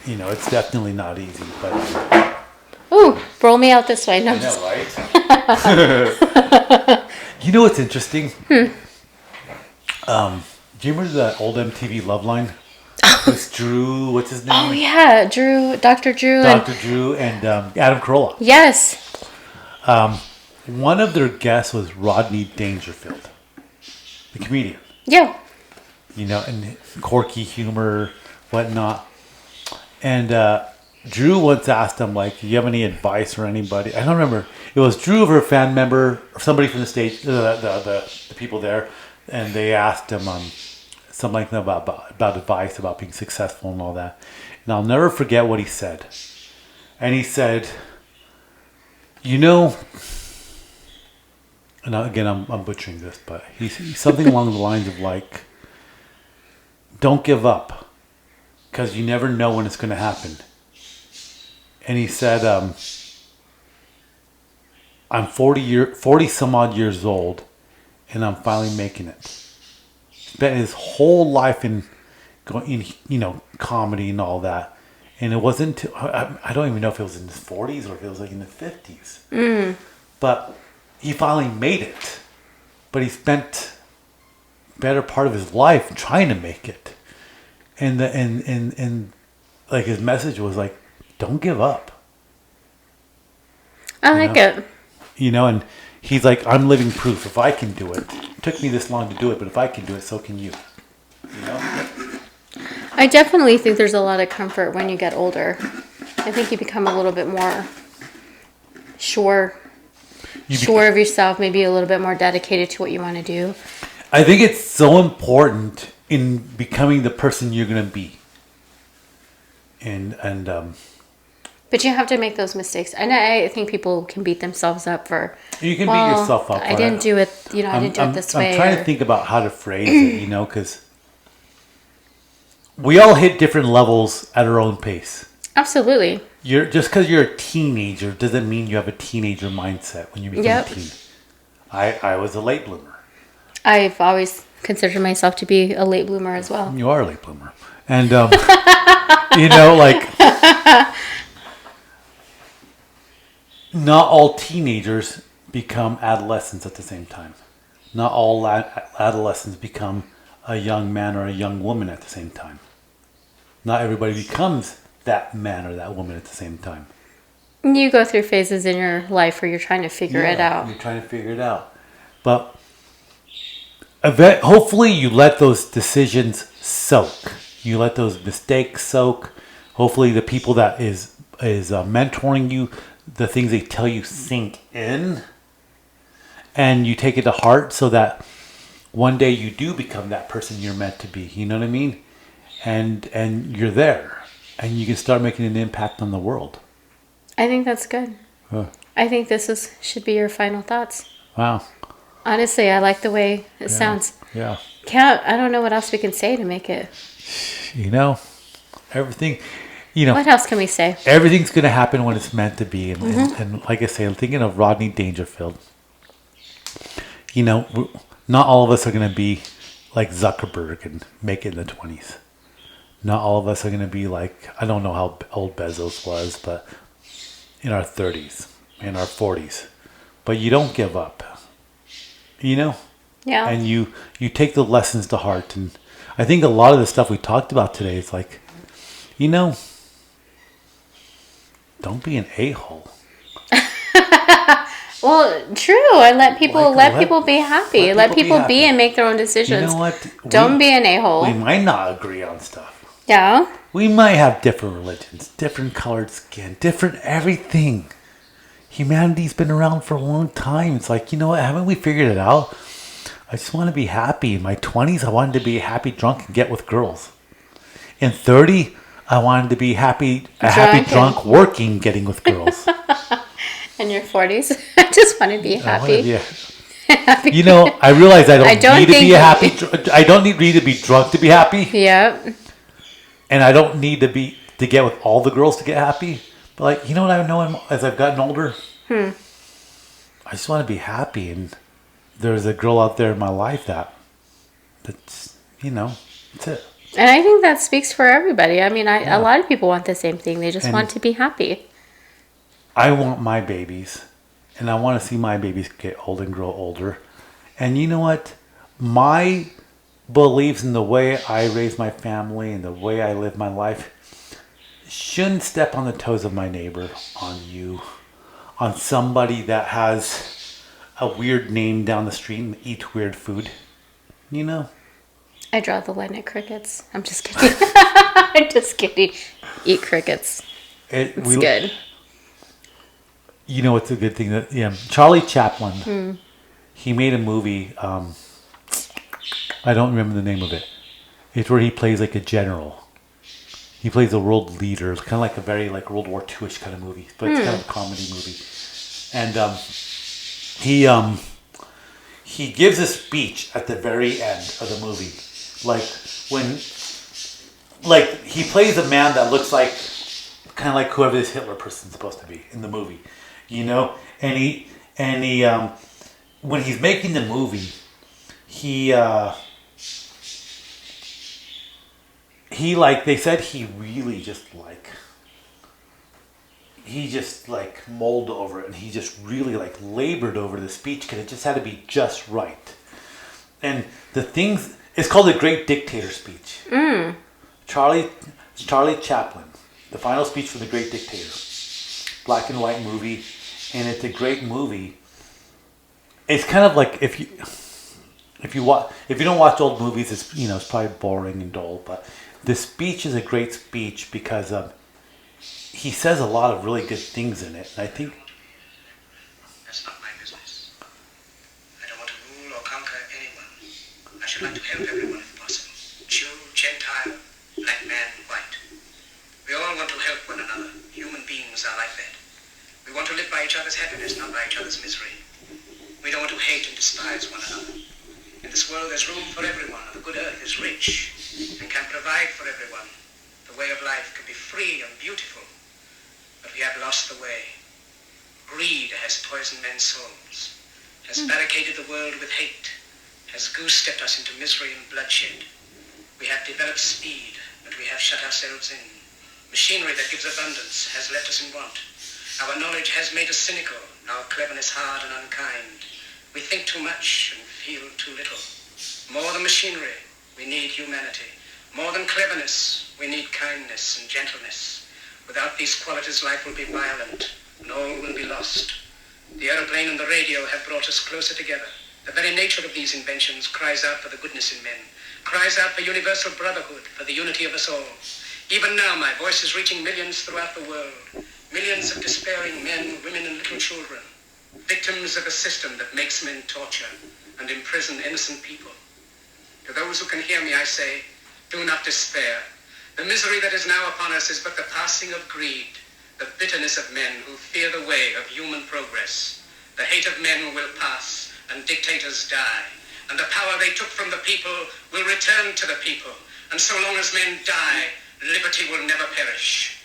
You know, it's definitely not easy. But ooh, roll me out this way. No, I know, right? You know what's interesting? Do you remember that old MTV Love Line? It's Drew, what's his name? Oh yeah, Dr. Drew and Adam Carolla. Yes. One of their guests was Rodney Dangerfield, the comedian. Yeah. You know, and quirky humor, whatnot. And Drew once asked him, like, do you have any advice or anybody? I don't remember. It was Drew or a fan member or somebody from the stage, the people there, and they asked him something like that about advice, about being successful and all that. And I'll never forget what he said. And he said, you know, and again, I'm butchering this, but he's something along the lines of like, don't give up, because you never know when it's going to happen. And he said, I'm 40 some odd years old, and I'm finally making it. Spent his whole life in you know, comedy and all that. And it wasn't until, I don't even know if it was in his 40s or if it was like in the 50s. But he finally made it. But he spent better part of his life trying to make it. And like his message was like, don't give up. I like it. You know, and he's like, I'm living proof. If I can do it, it took me this long to do it, but if I can do it, so can you. You know? I definitely think there's a lot of comfort when you get older. I think you become a little bit more sure of yourself, maybe a little bit more dedicated to what you want to do. I think it's so important in becoming the person you're going to be. But you have to make those mistakes. And I think people can beat themselves up for... You can beat yourself up. I didn't do it, I didn't do it this way. I'm trying to think about how to phrase it, you know, because we all hit different levels at our own pace. Absolutely. Just because you're a teenager doesn't mean you have a teenager mindset when you become a teen. I was a late bloomer. I've always considered myself to be a late bloomer as well. You are a late bloomer. And, you know, like... Not all teenagers become adolescents at the same time. Not all adolescents become a young man or a young woman at the same time. Not everybody becomes that man or that woman at the same time. You go through phases in your life where you're trying to figure it out. You're trying to figure it out. But hopefully you let those decisions soak. You let those mistakes soak. Hopefully the people that is mentoring you, the things they tell you sink in, and you take it to heart so that one day you do become that person you're meant to be. You know what I mean? And you're there, and you can start making an impact on the world. I think that's good. I think this should be your final thoughts. Wow. Honestly, I like the way it sounds. Yeah. I don't know what else we can say to make it. You know, everything. You know, what else can we say? Everything's going to happen when it's meant to be. And like I say, I'm thinking of Rodney Dangerfield. You know, not all of us are going to be like Zuckerberg and make it in the 20s. Not all of us are going to be like, I don't know how old Bezos was, but in our 30s, in our 40s. But you don't give up. You know? Yeah. And you take the lessons to heart. And I think a lot of the stuff we talked about today is like, you know... Don't be an a-hole. Well, true. And let people be happy. Let people be and make their own decisions. You know what? Don't be an a-hole. We might not agree on stuff. Yeah. We might have different religions, different colored skin, different everything. Humanity's been around for a long time. It's like, you know what? Haven't we figured it out? I just want to be happy. In my 20s, I wanted to be happy, drunk, and get with girls. In 30, I wanted to be happy drunk, working, getting with girls. In your 40s, I just want to be happy. Happy. You know, I realize I don't need to be happy. I don't need to be drunk to be happy. Yep. And I don't need to get with all the girls to get happy. But like, you know what I know as I've gotten older? I just want to be happy. And there's a girl out there in my life that's, you know, that's it. And I think that speaks for everybody. I mean, a lot of people want the same thing. They just want to be happy. I want my babies, and I want to see my babies get old and grow older. And you know what? My beliefs in the way I raise my family and the way I live my life shouldn't step on the toes of my neighbor, on you, on somebody that has a weird name down the street and eats weird food. You know? I draw the line at crickets. I'm just kidding. I'm just kidding. Eat crickets. It's good. You know, it's a good thing that Charlie Chaplin. He made a movie. I don't remember the name of it. It's where he plays like a general. He plays a world leader. It's kind of like a very like World War II-ish kind of movie, but it's kind of a comedy movie. And he gives a speech at the very end of the movie. Like he plays a man that looks like kind of like whoever this Hitler person's supposed to be in the movie, you know. And he when he's making the movie, he like they said he really just like mulled over it, and he just really like labored over the speech because it just had to be just right. And the things. It's called the Great Dictator Speech. Charlie Chaplin, The Final Speech for the Great Dictator. Black and white movie, and it's a great movie. It's kind of like if you don't watch old movies, it's probably boring and dull. But this speech is a great speech because he says a lot of really good things in it. And I think that's not my business. I don't want to rule or conquer anyone. I should like to help everyone if possible. Jew, Gentile, black man, white. We all want to help one another. Human beings are like that. We want to live by each other's happiness, not by each other's misery. We don't want to hate and despise one another. In this world there's room for everyone, and the good earth is rich and can provide for everyone. The way of life can be free and beautiful, but we have lost the way. Greed has poisoned men's souls, has barricaded the world with hate, has goose-stepped us into misery and bloodshed. We have developed speed, but we have shut ourselves in. Machinery that gives abundance has left us in want. Our knowledge has made us cynical, our cleverness hard and unkind. We think too much and feel too little. More than machinery, we need humanity. More than cleverness, we need kindness and gentleness. Without these qualities, life will be violent and all will be lost. The aeroplane and the radio have brought us closer together. The very nature of these inventions cries out for the goodness in men, cries out for universal brotherhood, for the unity of us all. Even now, my voice is reaching millions throughout the world. Millions of despairing men, women, and little children. Victims of a system that makes men torture and imprison innocent people. To those who can hear me, I say, do not despair. The misery that is now upon us is but the passing of greed, the bitterness of men who fear the way of human progress. The hate of men will pass, and dictators die, and the power they took from the people will return to the people. And so long as men die, liberty will never perish.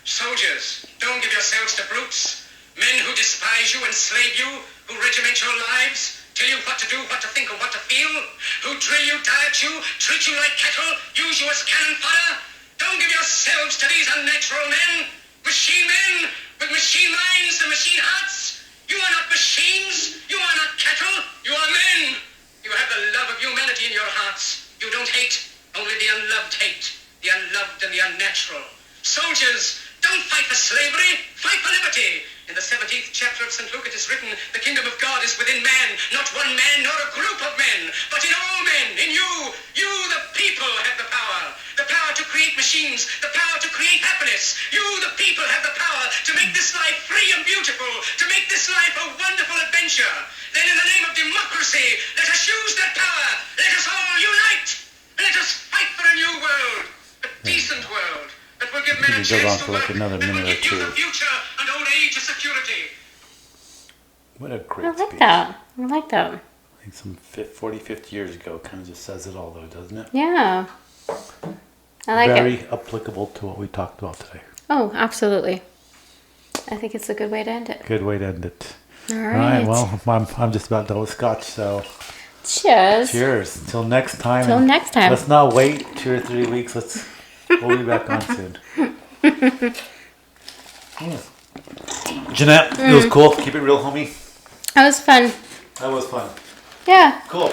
Soldiers, don't give yourselves to brutes. Men who despise you, enslave you, who regiment your lives, tell you what to do, what to think, and what to feel, who drill you, diet you, treat you like cattle, use you as cannon fodder. Don't give yourselves to these unnatural men, machine men with machine minds and machine hearts. You are not machines, you are not cattle, you are men. You have the love of humanity in your hearts. You don't hate, only the unloved hate, the unloved and the unnatural. Soldiers, don't fight for slavery, fight for liberty. In the 17th chapter of St. Luke it is written, the kingdom of God is within man, not one man nor a group of men, but in all men, in you. You, the people, have the power to create machines, the power to create happiness. You, the people, have the power to make this life free and beautiful, to make this life a wonderful adventure. Then in the name of democracy, let us use that power. Let us all unite. Let us fight for a new world, a decent world. That will give men a chance to work, that will give you the future and old age a security. What a great speech. I like that. I think some 40, 50 years ago kind of just says it all, though, doesn't it? Yeah. I like it. Very applicable to what we talked about today. Oh, absolutely. I think it's a good way to end it. Good way to end it. All right. Well, I'm just about done with Scotch, so... Cheers. Cheers. Until next time. Till next time. Let's not wait 2 or 3 weeks. We'll be back on soon. Jeanette, it was cool. Keep it real, homie. That was fun. That was fun. Yeah. Cool.